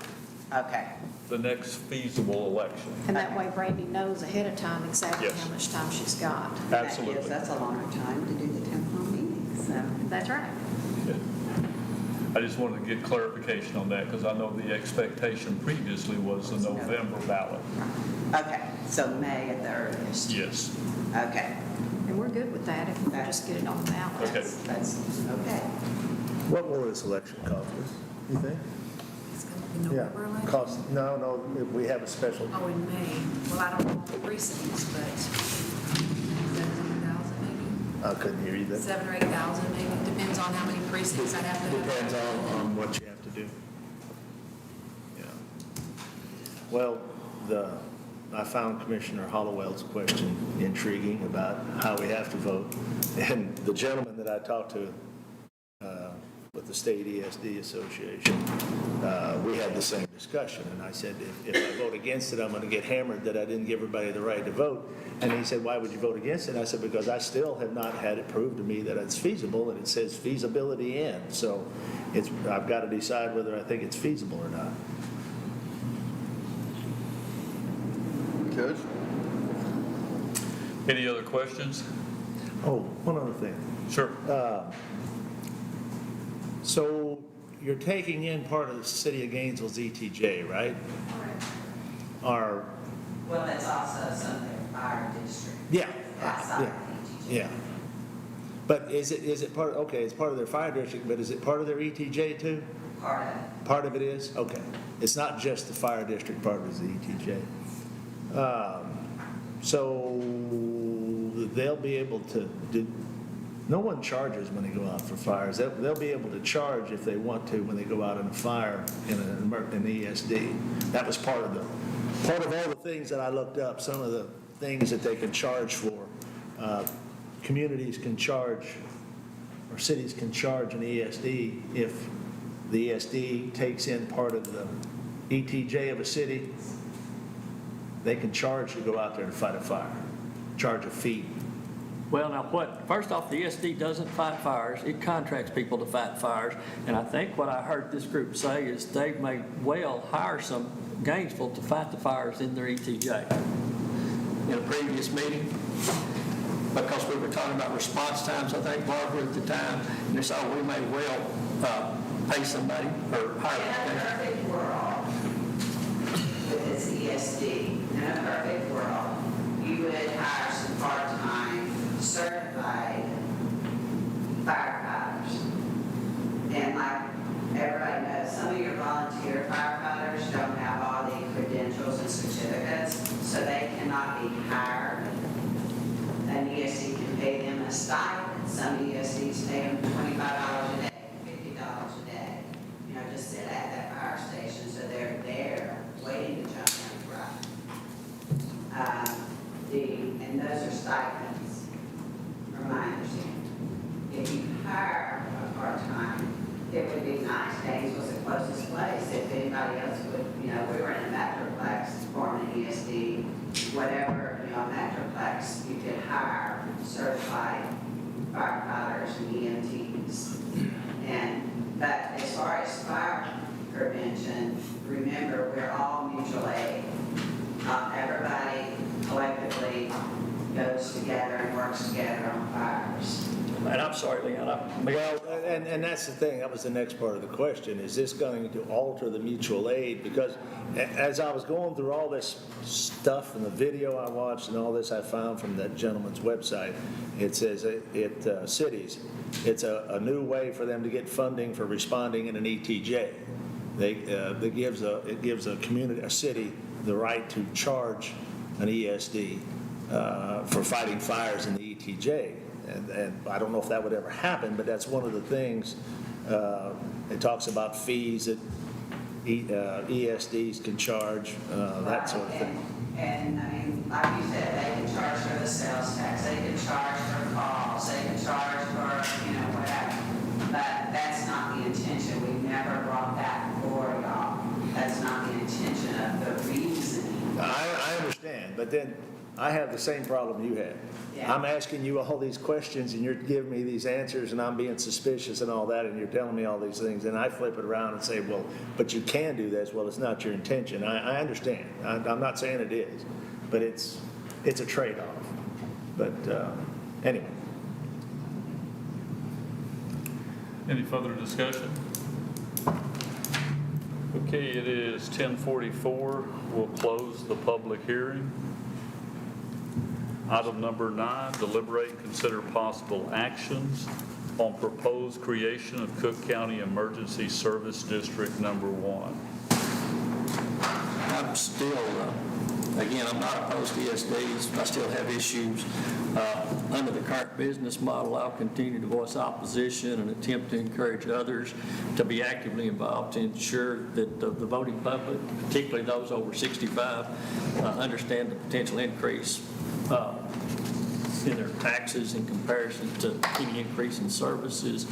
Okay, The next feasible election. And that way Brandy knows ahead of time exactly Yes. how much time she's got. Absolutely. That's a longer time to do the town hall meeting, so. That's right. I just wanted to get clarification on that because I know the expectation previously was the November ballot. Okay, so May at the earliest. Yes. Okay. And we're good with that if we just get it on the ballot. Okay. That's, okay. What will this election cost us, you think? It's going to be Yeah, November election? cost, no, we have a special, Oh, in May. Well, I don't know the precincts, but 7,000 maybe? I couldn't hear you, that 7 or 8,000 maybe, depends on how many precincts I have to have. depends on what you have to do. Yeah. Well, I found Commissioner Hollowell's question intriguing about how we have to vote. And the gentleman that I talked to with the State ESD Association, we had the same discussion. And I said, if I vote against it, I'm going to get hammered that I didn't give everybody the right to vote. And he said, why would you vote against it? And I said, because I still have not had it proved to me that it's feasible, and it says feasibility in. So I've got to decide whether I think it's feasible or not. Judge? Any other questions? Oh, one other thing. Sure. So you're taking in part of the city of Gainesville's ETJ, right? Or, Well, that's also some of their fire district. yeah, Outside yeah, of ETJ. yeah. But is it part, okay, it's part of their fire district, but is it part of their ETJ too? Part of it. Part of it is? Okay. It's not just the fire district, part of it is the ETJ. So they'll be able to do, no one charges when they go out for fires. They'll be able to charge if they want to when they go out in a fire in an ESD. That was part of all the things that I looked up, some of the things that they can charge for. Communities can charge, or cities can charge an ESD if the ESD takes in part of the ETJ of a city. They can charge to go out there to fight a fire, charge a fee. Well, now first off, the ESD doesn't fight fires. It contracts people to fight fires. And I think what I heard this group say is they may well hire some Gainesville to fight the fires in their ETJ. In a previous meeting, because we were talking about response times, I think Barbara at the time, and they said, oh, we may well pay somebody or hire. In a perfect world, with this ESD, in a perfect world, you would hire some part-time certified firefighters. And like everybody knows, some of your volunteer firefighters don't have all the credentials and certificates, so they cannot be hired. An ESD can pay them a stipend. Some ESDs pay them $25 a day, $50 a day. You know, just sit at that fire station, so they're there waiting to jump in and run. And those are stipends, from my understanding. If you hire a part-time, it would be nice. Gainesville was the closest place. If anybody else would, you know, we were in a metroplex, forming an ESD, whatever, you know, a metroplex, you could hire certified firefighters and EMTs. But as far as fire prevention, remember, we're all mutual aid. Everybody collectively goes together and works together on fires. And I'm sorry, Leon. Well, and that's the thing, that was the next part of the question. Is this going to alter the mutual aid? Because as I was going through all this stuff and the video I watched and all this I found from that gentleman's website, it says cities, it's a new way for them to get funding for responding in an ETJ. It gives a community, a city, the right to charge an ESD for fighting fires in the ETJ. And I don't know if that would ever happen, but that's one of the things. It talks about fees that ESDs can charge, that sort of thing. And I mean, like you said, they can charge for the sales tax, they can charge for calls, they can charge for, you know, whatever. But that's not the intention. We never brought that before y'all. That's not the intention of the reasoning. I understand, but then I have the same problem you had. Yeah. I'm asking you all these questions, and you're giving me these answers, and I'm being suspicious and all that, and you're telling me all these things, and I flip it around and say, well, but you can do this. Well, it's not your intention. I understand. I'm not saying it is, but it's a trade-off. But anyway. Any further discussion? Okay, it is 10:44. We'll close the public hearing. Item number 9, deliberate and consider possible actions on proposed creation of Cooke County Emergency Service District Number 1. I'm still, again, I'm not opposed to ESDs. I still have issues. Under the current business model, I'll continue to voice opposition and attempt to encourage others to be actively involved to ensure that the voting public, particularly those over 65, understand the potential increase in their taxes in comparison to any increase in services.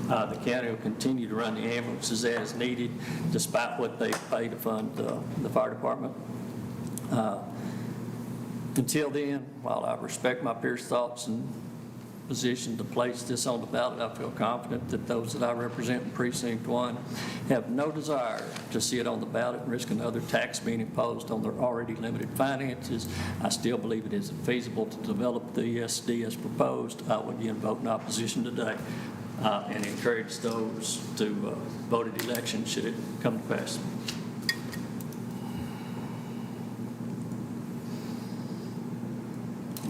The county will continue to run the ambulances as needed, despite what they pay to fund the fire department. Until then, while I respect my peers' thoughts and position to place this on the ballot, I feel confident that those that I represent in Precinct 1 have no desire to see it on the ballot and risk another tax being imposed on their already limited finances. I still believe it is feasible to develop the ESD as proposed. I will again vote in opposition today and encourage those to vote at election should it come to pass.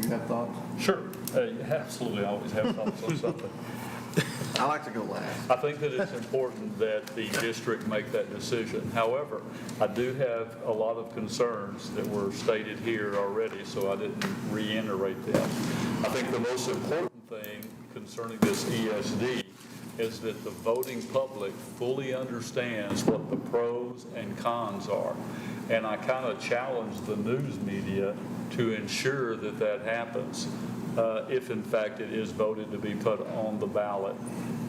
You have thoughts? Sure. You absolutely always have thoughts on something. I like to go last. I think that it's important that the district make that decision. However, I do have a lot of concerns that were stated here already, so I didn't reiterate them. I think the most important thing concerning this ESD is that the voting public fully understands what the pros and cons are. And I kind of challenge the news media to ensure that that happens, if in fact it is voted to be put on the ballot.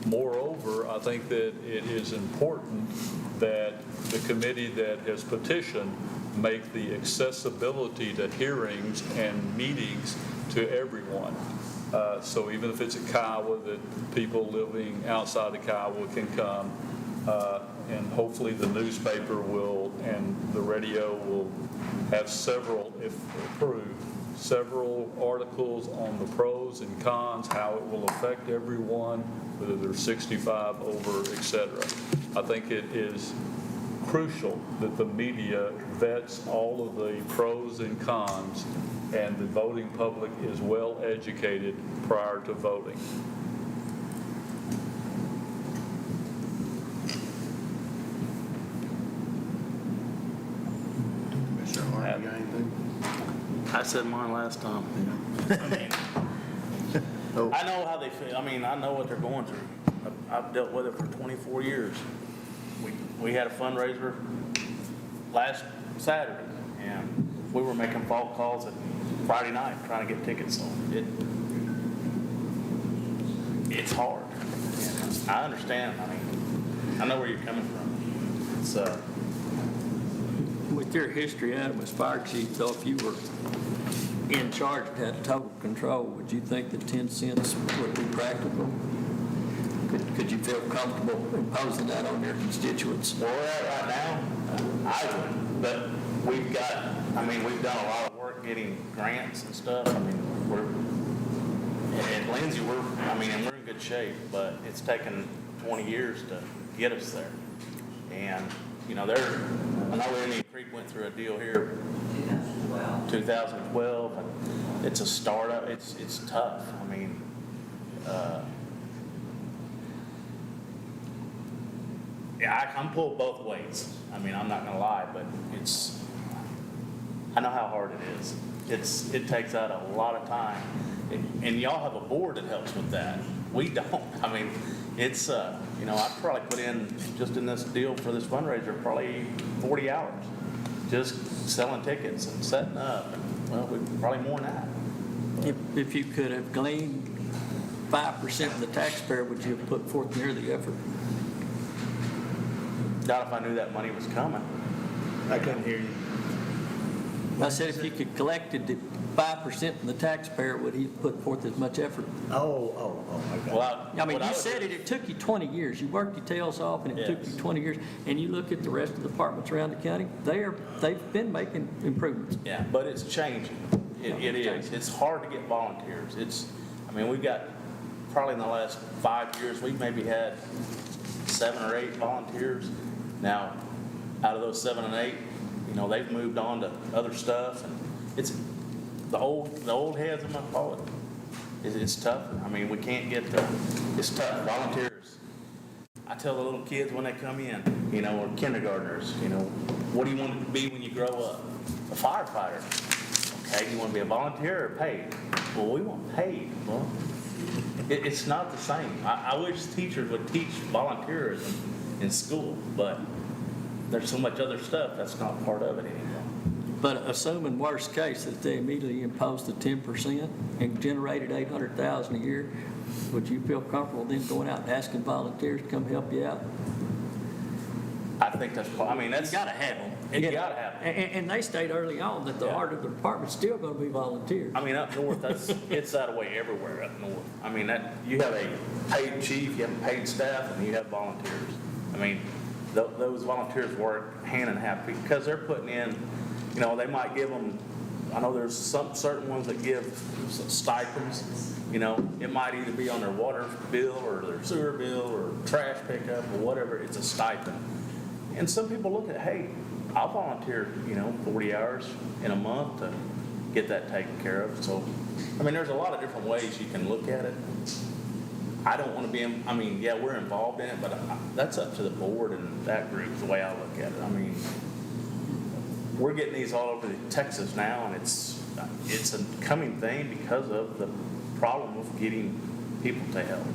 Moreover, I think that it is important that the committee that has petitioned make the accessibility to hearings and meetings to everyone. So even if it's at Kiowa, that people living outside of Kiowa can come, and hopefully the newspaper will and the radio will have several, if approved, several articles on the pros and cons, how it will affect everyone, whether they're 65, over, et cetera. I think it is crucial that the media vets all of the pros and cons and the voting public is well educated prior to voting. Commissioner Hart, you got anything? I said mine last time. I know how they feel. I mean, I know what they're going through. I've dealt with it for 24 years. We had a fundraiser last Saturday, and we were making phone calls at Friday night trying to get tickets sold. It's hard. And I understand. I mean, I know where you're coming from. It's With your history, Adam, as fire chief, though, if you were in charge and had total control, would you think that 10 cents would be practical? Could you feel comfortable imposing that on your constituents? where we're at right now, I would, but we've done a lot of work getting grants and stuff. I mean, at Lindsay, we're in good shape, but it's taken 20 years to get us there. And, I know Indian Creek went through a deal here 2012, and it's a startup. It's tough. I mean, yeah, I'm pulled both ways. I mean, I'm not gonna lie, but I know how hard it is. It takes out a lot of time, and y'all have a board that helps with that. We don't. I mean, it's I probably put in, just in this deal for this fundraiser, probably 40 hours, just selling tickets and setting up, and probably more than that. If you could have gleaned 5% of the taxpayer, would you have put forth near the effort? Not if I knew that money was coming. I couldn't hear you. I said if you could collect it 5% from the taxpayer, would he put forth as much effort? Oh, okay. Well, I mean, you said it took you 20 years. You worked your tails off, and it took you 20 years. And you look at the rest of the departments around the county, they've been making improvements. Yeah, but it's changing. It is. It's hard to get volunteers. We've got, probably in the last 5 years, we've maybe had 7 or 8 volunteers. Now, out of those 7 and 8, they've moved on to other stuff, and it's the old heads, I'm gonna call it. It's tough. I mean, we can't get it's tough. Volunteers. I tell the little kids when they come in, you know, or kindergartners, you know, what do you want to be when you grow up? A firefighter. Okay, you want to be a volunteer or paid? Well, we want paid. Well, it's not the same. I wish teachers would teach volunteerism in school, but there's so much other stuff that's not part of it anymore. But assuming worst case that they immediately imposed the 10% and generated $800,000 a year, would you feel comfortable then going out and asking volunteers to come help you out? I think that's, I mean, that's. You gotta have them. You gotta have them. And they state early on that the heart of the department's still gonna be volunteers. I mean, up north, it's that way everywhere up north. I mean, you have a paid chief, you have paid staff, and you have volunteers. I mean, those volunteers work hand in hand because they're putting in, you know, they might give them, I know there's some certain ones that give stipends. You know, it might either be on their water bill or their sewer bill or trash pickup or whatever. It's a stipend. And some people look at, hey, I'll volunteer, you know, 40 hours in a month to get that taken care of. So, I mean, there's a lot of different ways you can look at it. I don't want to be, I mean, yeah, we're involved in it, but that's up to the board and that group, the way I look at it. I mean, we're getting these all over Texas now, and it's a coming thing because of the problem of getting people to help.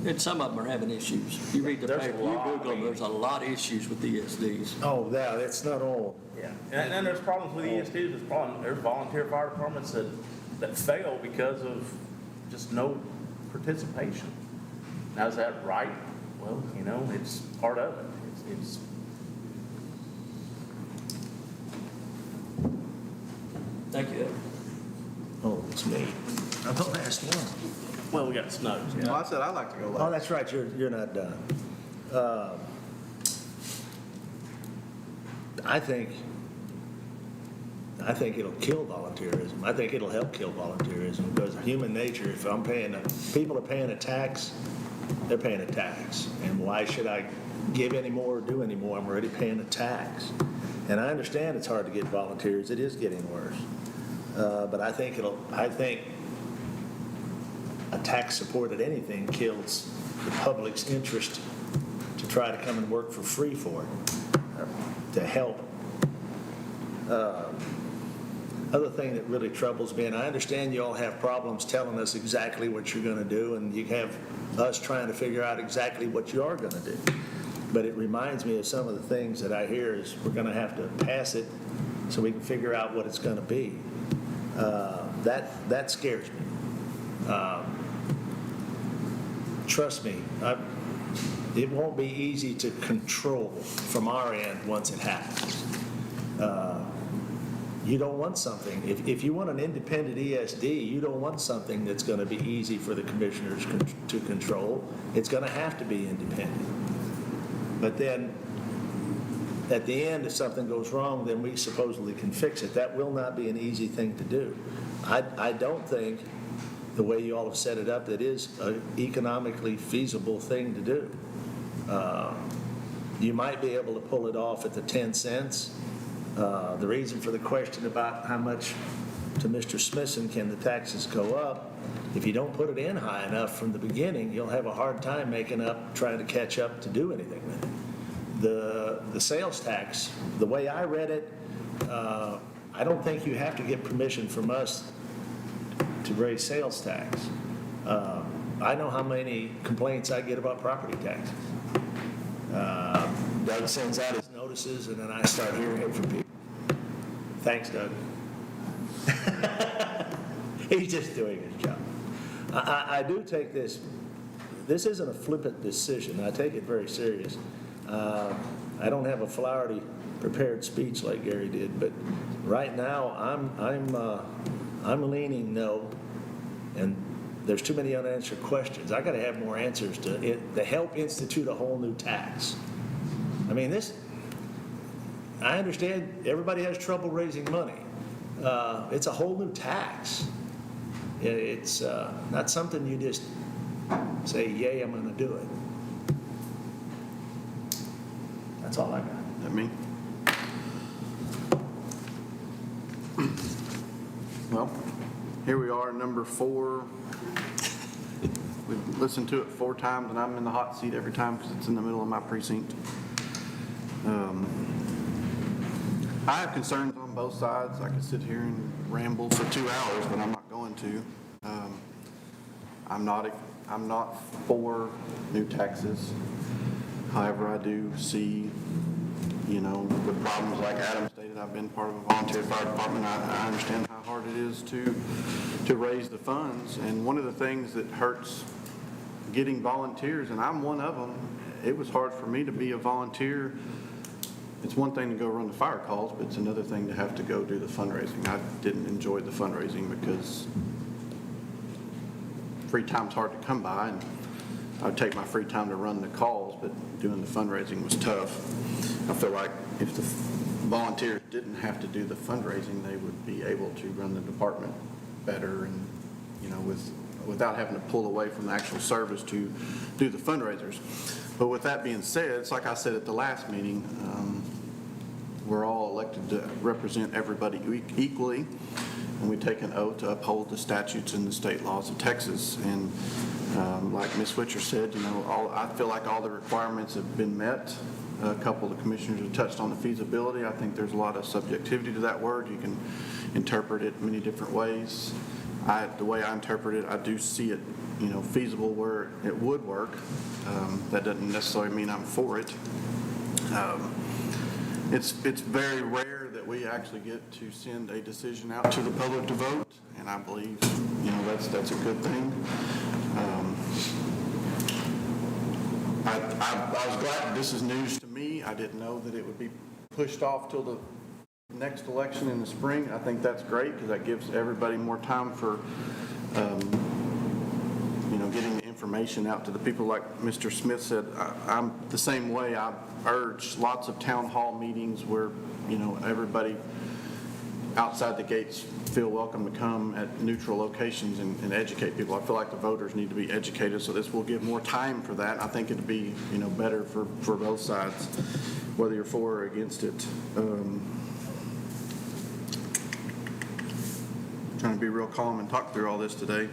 And some of them are having issues. You read the There's a paper, you lot, Google them, I mean- there's a lot of issues with ESDs. Oh, yeah, it's not all. Yeah, and then there's problems with ESDs, there's volunteer fire departments that fail because of just no participation. Now, is that right? Well, you know, it's part of it. It's Thank you. Oh, it's me. I'm the last one. well, we got snow. Well, I said I'd like to go Oh, last. that's right, you're not done. I think it'll kill volunteerism. I think it'll help kill volunteerism because of human nature. If people are paying a tax, they're paying a tax. And why should I give any more or do any more? I'm already paying a tax. And I understand it's hard to get volunteers. It is getting worse. But I think a tax-supported anything kills the public's interest to try to come and work for free for it, to help. Other thing that really troubles me, and I understand you all have problems telling us exactly what you're going to do, and you have us trying to figure out exactly what you are going to do. But it reminds me of some of the things that I hear is we're going to have to pass it so we can figure out what it's going to be. That scares me. Trust me, it won't be easy to control from our end once it happens. You don't want something, if you want an independent ESD, you don't want something that's going to be easy for the commissioners to control. It's going to have to be independent. But then, at the end, if something goes wrong, then we supposedly can fix it. That will not be an easy thing to do. I don't think, the way you all have set it up, that is an economically feasible thing to do. You might be able to pull it off at the 10 cents. The reason for the question about how much to Mr. Smithson can the taxes go up, if you don't put it in high enough from the beginning, you'll have a hard time trying to catch up to do anything with it. The sales tax, the way I read it, I don't think you have to get permission from us to raise sales tax. I know how many complaints I get about property taxes. Doug sends out his notices, and then I start hearing it from people. Thanks, Doug. He's just doing his job. I do take this isn't a flippant decision. I take it very serious. I don't have a flowery prepared speech like Gary did, but right now I'm leaning no, and there's too many unanswered questions. I got to have more answers to help institute a whole new tax. I mean, I understand everybody has trouble raising money. It's a whole new tax. It's not something you just say, yay, I'm going to do it. That's all I got. That me? Well, here we are, number 4. We've listened to it 4 times, and I'm in the hot seat every time because it's in the middle of my precinct. I have concerns on both sides. I could sit here and ramble for 2 hours, but I'm not going to. I'm not for new taxes. However, I do see, the problems like Adam stated. I've been part of a volunteer fire department. I understand how hard it is to raise the funds. And one of the things that hurts getting volunteers, and I'm one of them, it was hard for me to be a volunteer. It's one thing to go run the fire calls, but it's another thing to have to go do the fundraising. I didn't enjoy the fundraising because free time's hard to come by, and I'd take my free time to run the calls, but doing the fundraising was tough. I feel like if the volunteers didn't have to do the fundraising, they would be able to run the department better and, without having to pull away from the actual service to do the fundraisers. But with that being said, it's like I said at the last meeting, we're all elected to represent everybody equally, and we take an oath to uphold the statutes and the state laws of Texas. And like Ms. Switcher said, I feel like all the requirements have been met. A couple of the commissioners have touched on the feasibility. I think there's a lot of subjectivity to that word. You can interpret it many different ways. The way I interpret it, I do see it, feasible where it would work. That doesn't necessarily mean I'm for it. It's very rare that we actually get to send a decision out to the public to vote, and I believe, that's a good thing. I was glad this is news to me. I didn't know that it would be pushed off till the next election in the spring. I think that's great because that gives everybody more time for, getting the information out to the people. Like Mr. Smith said, I'm the same way. I urge lots of town hall meetings where, everybody outside the gates feel welcome to come at neutral locations and educate people. I feel like the voters need to be educated, so this will give more time for that. I think it'd be, better for both sides, whether you're for or against it. Trying to be real calm and talk through all this today.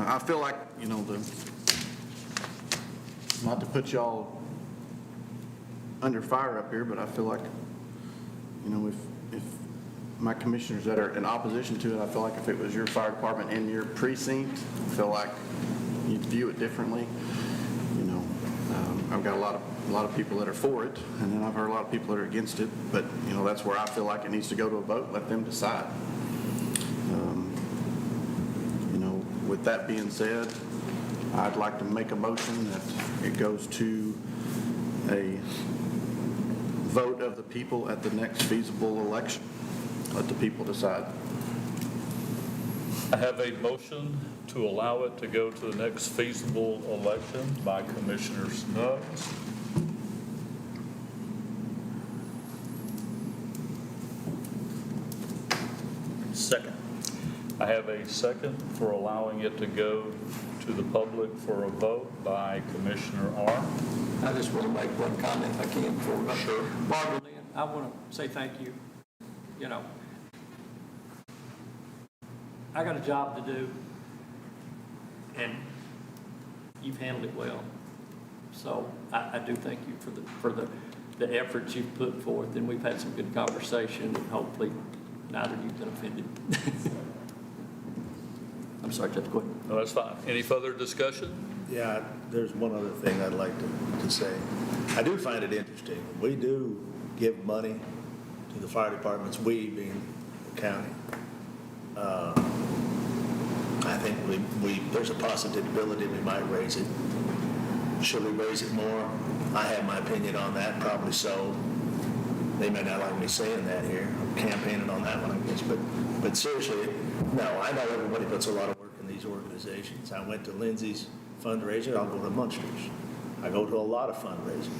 I feel like, not to put y'all under fire up here, but I feel like, if my commissioners that are in opposition to it, I feel like if it was your fire department in your precinct, I feel like you'd view it differently. I've got a lot of people that are for it, and then I've heard a lot of people that are against it, but, that's where I feel like it needs to go to a vote. Let them decide. With that being said, I'd like to make a motion that it goes to a vote of the people at the next feasible election. Let the people decide. I have a motion to allow it to go to the next feasible election by Commissioner Snuggs. Second. I have a second for allowing it to go to the public for a vote by Commissioner Arndt. I just want to make one comment if I can before we go. Sure. Barbara Lynn, I want to say thank you. I got a job to do, and you've handled it well. So I do thank you for the efforts you've put forth, and we've had some good conversation, and hopefully neither of you've been offended. I'm sorry, Judge, go ahead. No, that's fine. Any further discussion? Yeah, there's one other thing I'd like to say. I do find it interesting. We do give money to the fire departments, we being the county. I think there's a possibility we might raise it. Should we raise it more? I have my opinion on that, probably so. They may not like me saying that here. I'm campaigning on that one, I guess. But seriously, no, I know everybody puts a lot of work in these organizations. I went to Lindsay's fundraiser. I'll go to Munster's. I go to a lot of fundraising.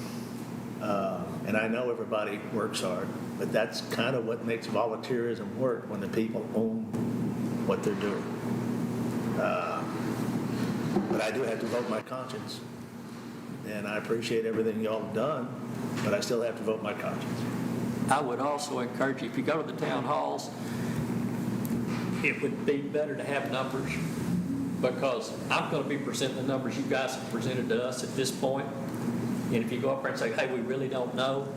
And I know everybody works hard, but that's kind of what makes volunteerism work, when the people own what they're doing. But I do have to vote my conscience. And I appreciate everything y'all have done, but I still have to vote my conscience. I would also encourage you, if you go to the town halls, it would be better to have numbers, because I'm going to be presenting the numbers you guys have presented to us at this point. And if you go up there and say, hey, we really don't know,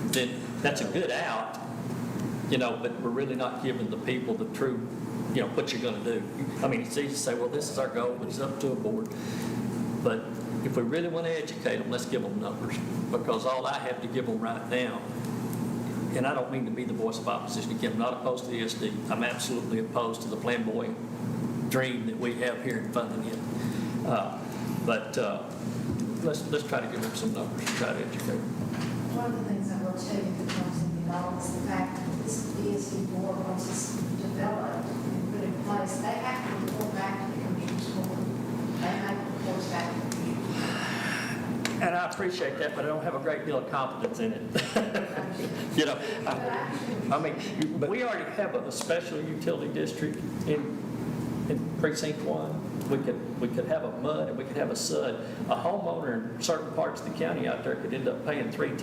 then that's a good out, but we're really not giving the people the true, what you're going to do. I mean, it's easy to say, well, this is our goal, but it's up to a board. But if we really want to educate them, let's give them numbers, because all I have to give them right now, and I don't mean to be the voice of opposition again, I'm not opposed to the ESD. I'm absolutely opposed to the flamboyant dream that we have here in funding it. But let's try to give them some numbers and try to educate them. One of the things I will tell you that comes in the all is the fact that this ESD board, once it's developed and put in place, they have to report back to the Commissioners Court. They make reports back to the Commissioners Court. And I appreciate that, but I don't have a great deal of confidence in it. I mean, we already have a special utility district in precinct 1. We could have a MUD and we could have a SUD. A homeowner in certain parts of the county out there could end up paying 3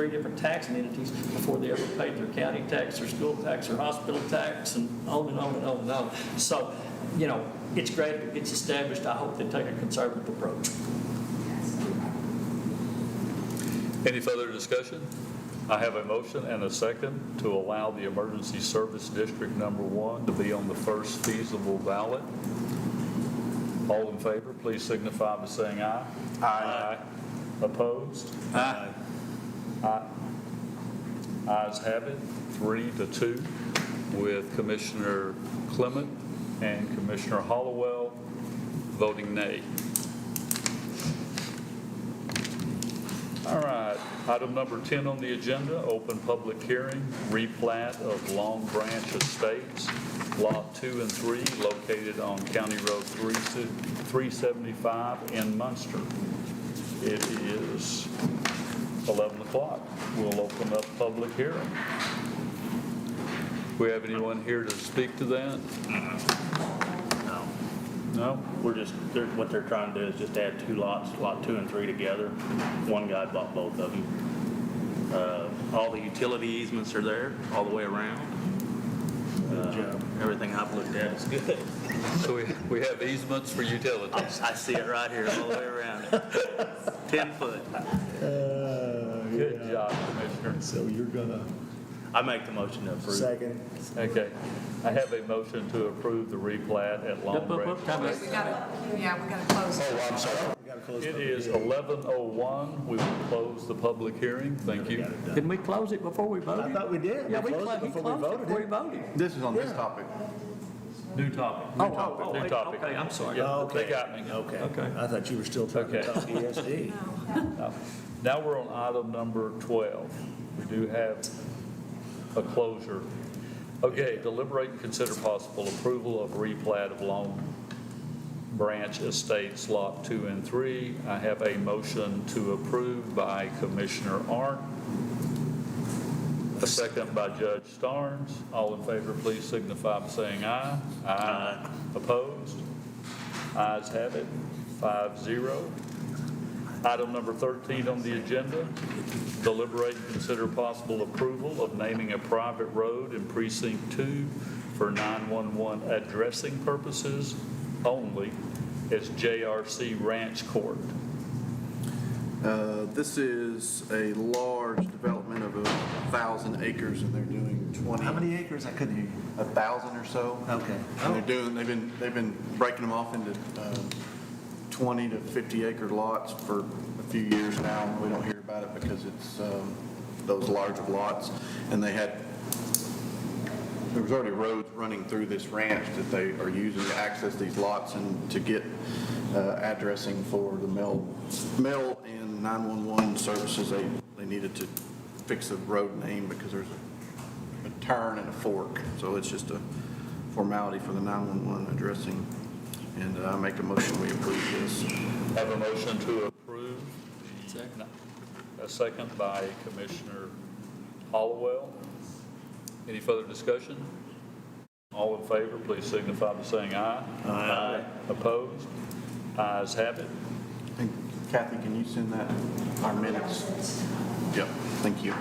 different taxing entities before they ever paid their county tax, their school tax, their hospital tax, and on and on and on and on. So, it's great if it gets established. I hope they take a conservative approach. Any further discussion? I have a motion and a second to allow the Emergency Service District Number 1 to be on the first feasible ballot. All in favor, please signify by saying aye. Aye. Opposed? Aye. Aye. Ayes have it, 3-2, with Commissioner Clement and Commissioner Hollowell voting nay. All right, item number 10 on the agenda, open public hearing, replat of Long Branch Estates, Lot 2 and 3, located on County Road 375 in Munster. It is 11 o'clock. We'll open up public hearing. We have anyone here to speak to that? No. No? What they're trying to do is just add 2 lots, Lot 2 and 3 together. One guy bought both of them. All the utility easements are there, all the way around. Everything I've looked at is good. So we have easements for utilities. I see it right here, all the way around. 10 foot. Good job, Commissioner. So you're gonna I make the motion to approve. second? Okay. I have a motion to approve the replat at Long Branch. We gotta close. Oh, I'm sorry. We gotta close. It is 11:01. We will close the public hearing. Thank you. Didn't we close it before we voted? I thought we did. Yeah, we closed closed it it before we voted. before we voted. This is on this topic. New topic. New New topic. Okay, I'm sorry. Yeah, Okay. they got me. Okay. I thought you were still trying to Okay. talk ESD. Now we're on item number 12. We do have a closure. Okay, deliberate and consider possible approval of replat of Long Branch Estates Lot 2 and 3. I have a motion to approve by Commissioner Arndt, a second by Judge Starnes. All in favor, please signify by saying aye. Aye. Opposed? Ayes have it, 5-0. Item number 13 on the agenda, deliberate and consider possible approval of naming a private road in Precinct 2 for 911 addressing purposes only as JRC Ranch Court. This is a large development of 1,000 acres, and they're doing 20. How many acres? I couldn't hear you. 1,000 or so. Okay. And they've been breaking them off into 20 to 50 acre lots for a few years now. We don't hear about it because it's those large of lots. And there was already roads running through this ranch that they are using to access these lots and to get addressing for the mail and 911 services. They needed to fix the road name because there's a turn and a fork. So it's just a formality for the 911 addressing. And I make a motion we approve this. Have a motion to approve. Second. A second by Commissioner Hollowell. Any further discussion? All in favor, please signify by saying aye. Aye. Opposed? Ayes have it. And Kathy, can you send that, our minutes? Yep, thank you.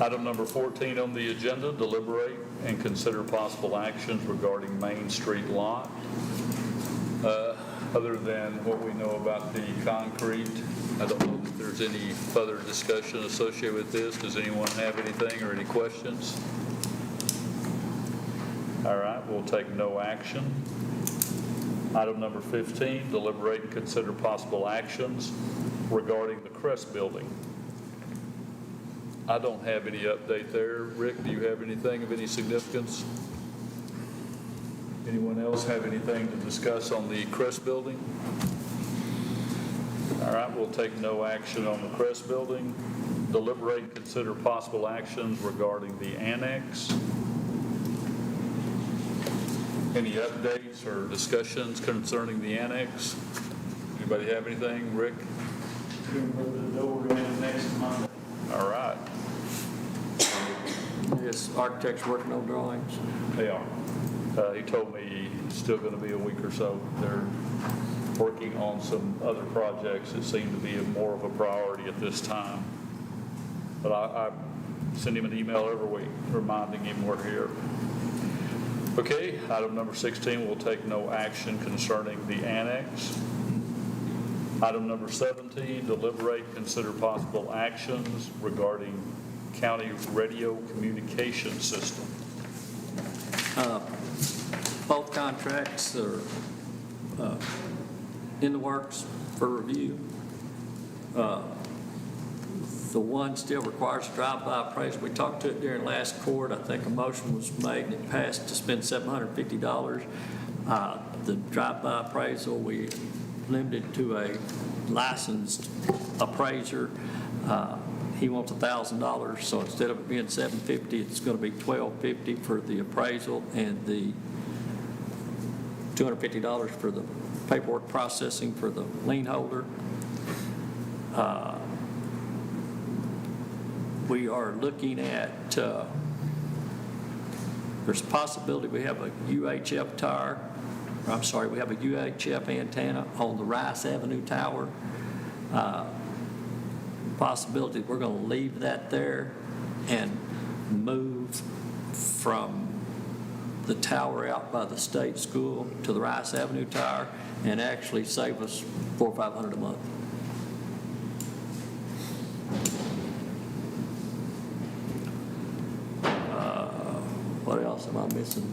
Item number 14 on the agenda, deliberate and consider possible actions regarding Main Street lot. Other than what we know about the concrete, I don't know if there's any further discussion associated with this. Does anyone have anything or any questions? All right, we'll take no action. Item number 15, deliberate and consider possible actions regarding the Crest Building. I don't have any update there. Rick, do you have anything of any significance? Anyone else have anything to discuss on the Crest Building? All right, we'll take no action on the Crest Building. Deliberate and consider possible actions regarding the annex. Any updates or discussions concerning the annex? Anybody have anything? Rick? The door in next Monday. All right. Yes, architects working on drawings. They are. He told me it's still going to be a week or so. They're working on some other projects that seem to be more of a priority at this time. But I send him an email every week reminding him we're here. Okay, item number 16, we'll take no action concerning the annex. Item number 17, deliberate, consider possible actions regarding county radio communication system. Both contracts are in the works for review. The one still requires a drive-by appraisal. We talked to it during last court. I think a motion was made and it passed to spend $750. The drive-by appraisal, we limited to a licensed appraiser. He wants $1,000, so instead of it being $750, it's going to be $1,250 for the appraisal and the $250 for the paperwork processing for the lien holder. We are looking at, there's a possibility we have a UHF tower, we have a UHF antenna on the Rice Avenue Tower. Possibility we're going to leave that there and move from the tower out by the state school to the Rice Avenue Tower and actually save us $400 or $500 a month. What else am I missing?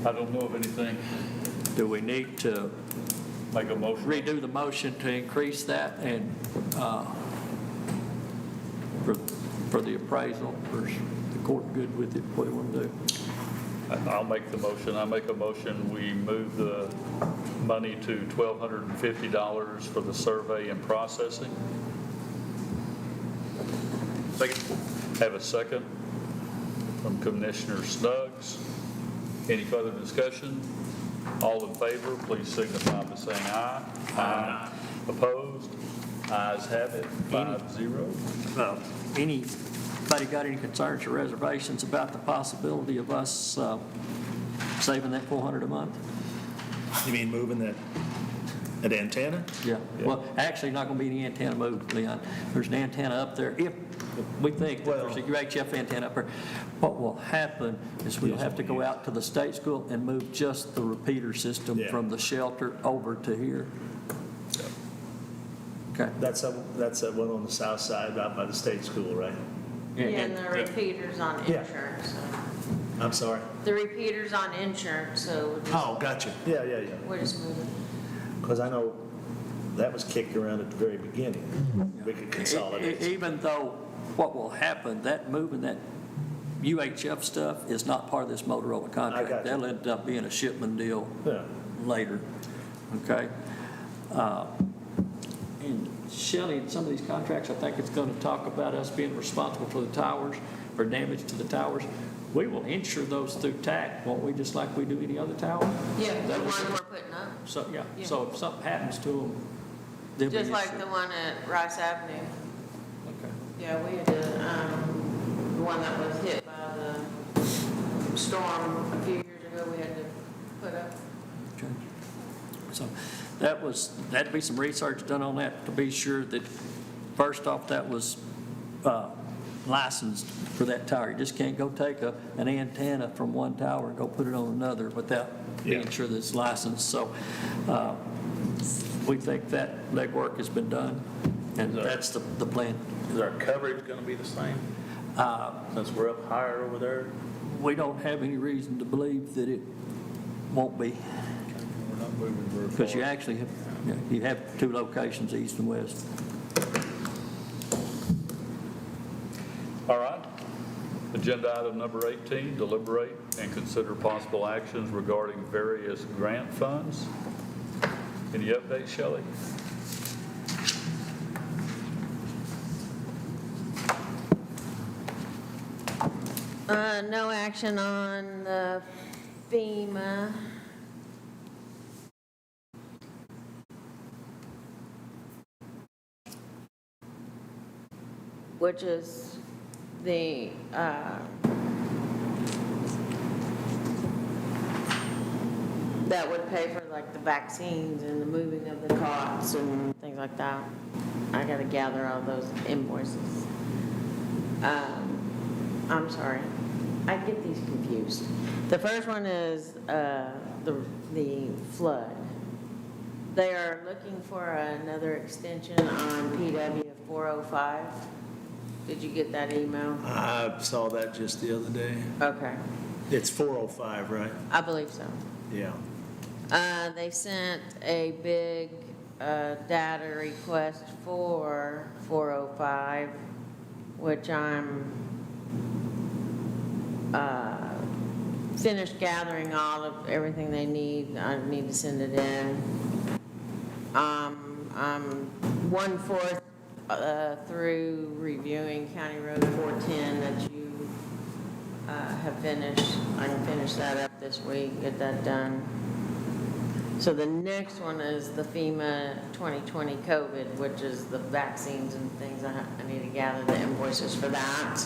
I don't know of anything. Do we need to Make a motion. redo the motion to increase that and for the appraisal? Or is the court good with it? What do you want to do? I'll make the motion. I make a motion, we move the money to $1,250 for the survey and processing. Second. Have a second from Commissioner Snuggs. Any further discussion? All in favor, please signify by saying aye. Aye. Opposed? Ayes have it, 5-0. Anybody got any concerns or reservations about the possibility of us saving that $400 a month? You mean moving that antenna? Yeah. Well, actually, not going to be any antenna moved, Leon. There's an antenna up there. If we think that there's a UHF antenna up there, what will happen is we'll have to go out to the state school and move just the repeater system from the shelter over to here. Okay. That's that one on the south side out by the state school, right? Yeah, and the repeaters on insurance. So. I'm sorry? The repeaters on insurance, so we're just, Oh, gotcha. Yeah. we're just moving. Because I know that was kicked around at the very beginning. We could consolidate. Even though what will happen, that moving that UHF stuff is not part of this Motorola contract. got you. That'll end up being a shipment deal Yeah. later, okay? And Shelley, in some of these contracts, I think it's going to talk about us being responsible for the towers, for damage to the towers. We will insure those through TAC, won't we, just like we do any other tower? Yeah, the one we're putting up. So, yeah, Yeah. so if something happens to them, they'll be Just like insured. the one at Rice Avenue. Okay. Yeah, we had the one that was hit by the storm a few years ago, we had to put up. Okay. So that'd be some research done on that to be sure that, first off, that was licensed for that tower. You just can't go take an antenna from one tower and go put it on another without being sure that it's licensed. So we think that legwork has been done, and that's the plan. Is our coverage going to be the same? Since we're up higher over there? We don't have any reason to believe that it won't be, We're not moving very far. because you actually have two locations, east and west. All right. Agenda item number 18, deliberate and consider possible actions regarding various grant funds. Any updates, Shelley? No action on the FEMA. Which is the, that would pay for like the vaccines and the moving of the cots and things like that. I gotta gather all those invoices. I'm sorry, I get these confused. The first one is the flood. They are looking for another extension on PW 405. Did you get that email? I saw that just the other day. Okay, It's 405, right? I believe so. Yeah. They sent a big data request for 405, which I'm finished gathering all of everything they need. I need to send it in. I'm 1/4 through reviewing County Road 410 that you have finished. I can finish that up this week, get that done. So the next one is the FEMA 2020 COVID, which is the vaccines and things. I need to gather the invoices for that.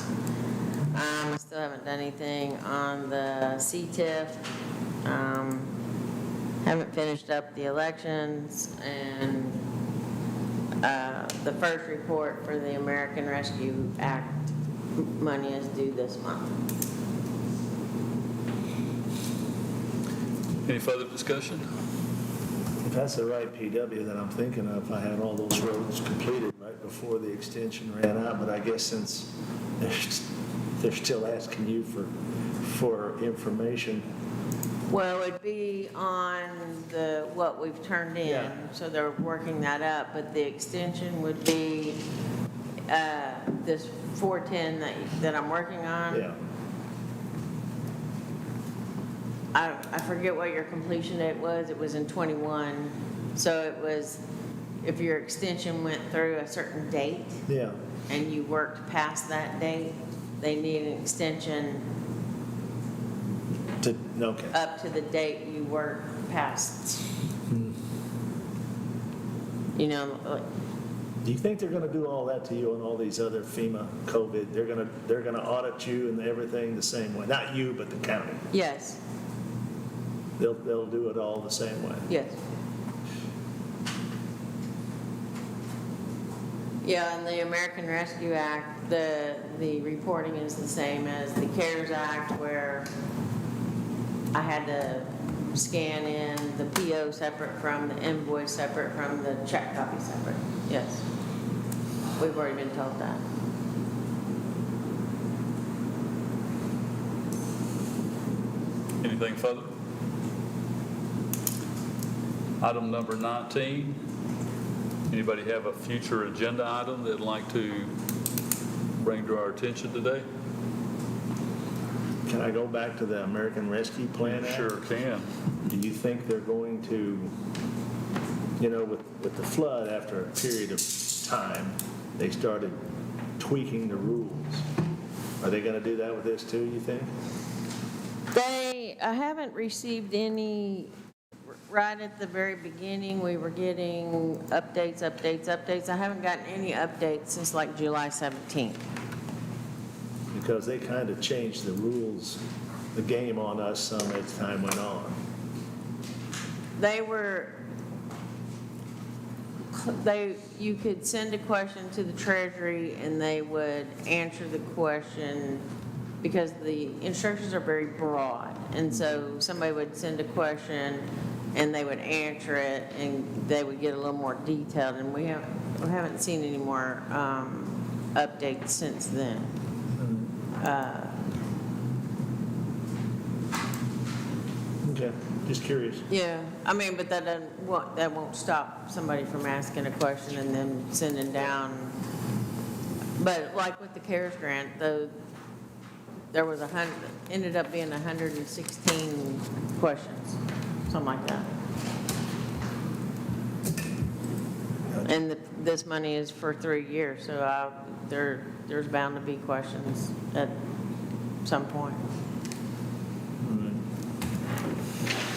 I still haven't done anything on the CTIF. Haven't finished up the elections, and the first report for the American Rescue Act money is due this month. Any further discussion? If that's the right PW that I'm thinking of, I had all those roads completed right before the extension ran out, but I guess since they're still asking you for information. Well, it'd be on what we've turned in, Yeah. so they're working that up, but the extension would be this 410 that I'm working on. Yeah. I forget what your completion date was. It was in 21. So it was, if your extension went through a certain date Yeah. and you worked past that date, they need an extension Okay. up to the date you worked past. You know, like, Do you think they're going to do all that to you on all these other FEMA COVID? They're going to audit you and everything the same way. Not you, but the county. yes, They'll do it all the same way. yes. Yeah, and the American Rescue Act, the reporting is the same as the CARES Act, where I had to scan in the PO separate from the invoice, separate from the check copy separate. Yes. We've already been told that. Anything further? Item number 19. Anybody have a future agenda item they'd like to bring to our attention today? Can I go back to the American Rescue Plan Act? Sure can. Do you think they're going to, with the flood, after a period of time, they started tweaking the rules? Are they going to do that with this too, you think? I haven't received any, right at the very beginning, we were getting updates. I haven't gotten any updates since like July 17th. Because they kind of changed the rules, the game on us some as time went on. They were you could send a question to the Treasury and they would answer the question because the instructions are very broad. And so somebody would send a question and they would answer it and they would get a little more detailed. And we haven't seen any more updates since then. Okay, just curious. Yeah, I mean, but that won't stop somebody from asking a question and then sending down. But like with the CARES grant, though, there was ended up being 116 questions, something like that. And this money is for 3 years, so there's bound to be questions at some point.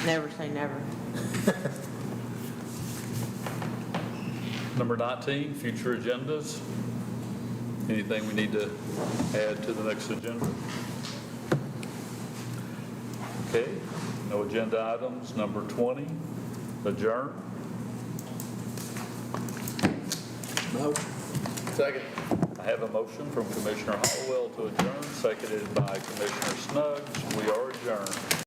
Never say never. Number 19, future agendas. Anything we need to add to the next agenda? Okay, no agenda items. Number 20, adjourn. Motion. Second. I have a motion from Commissioner Hollowell to adjourn, seconded by Commissioner Snuggs. We are adjourned.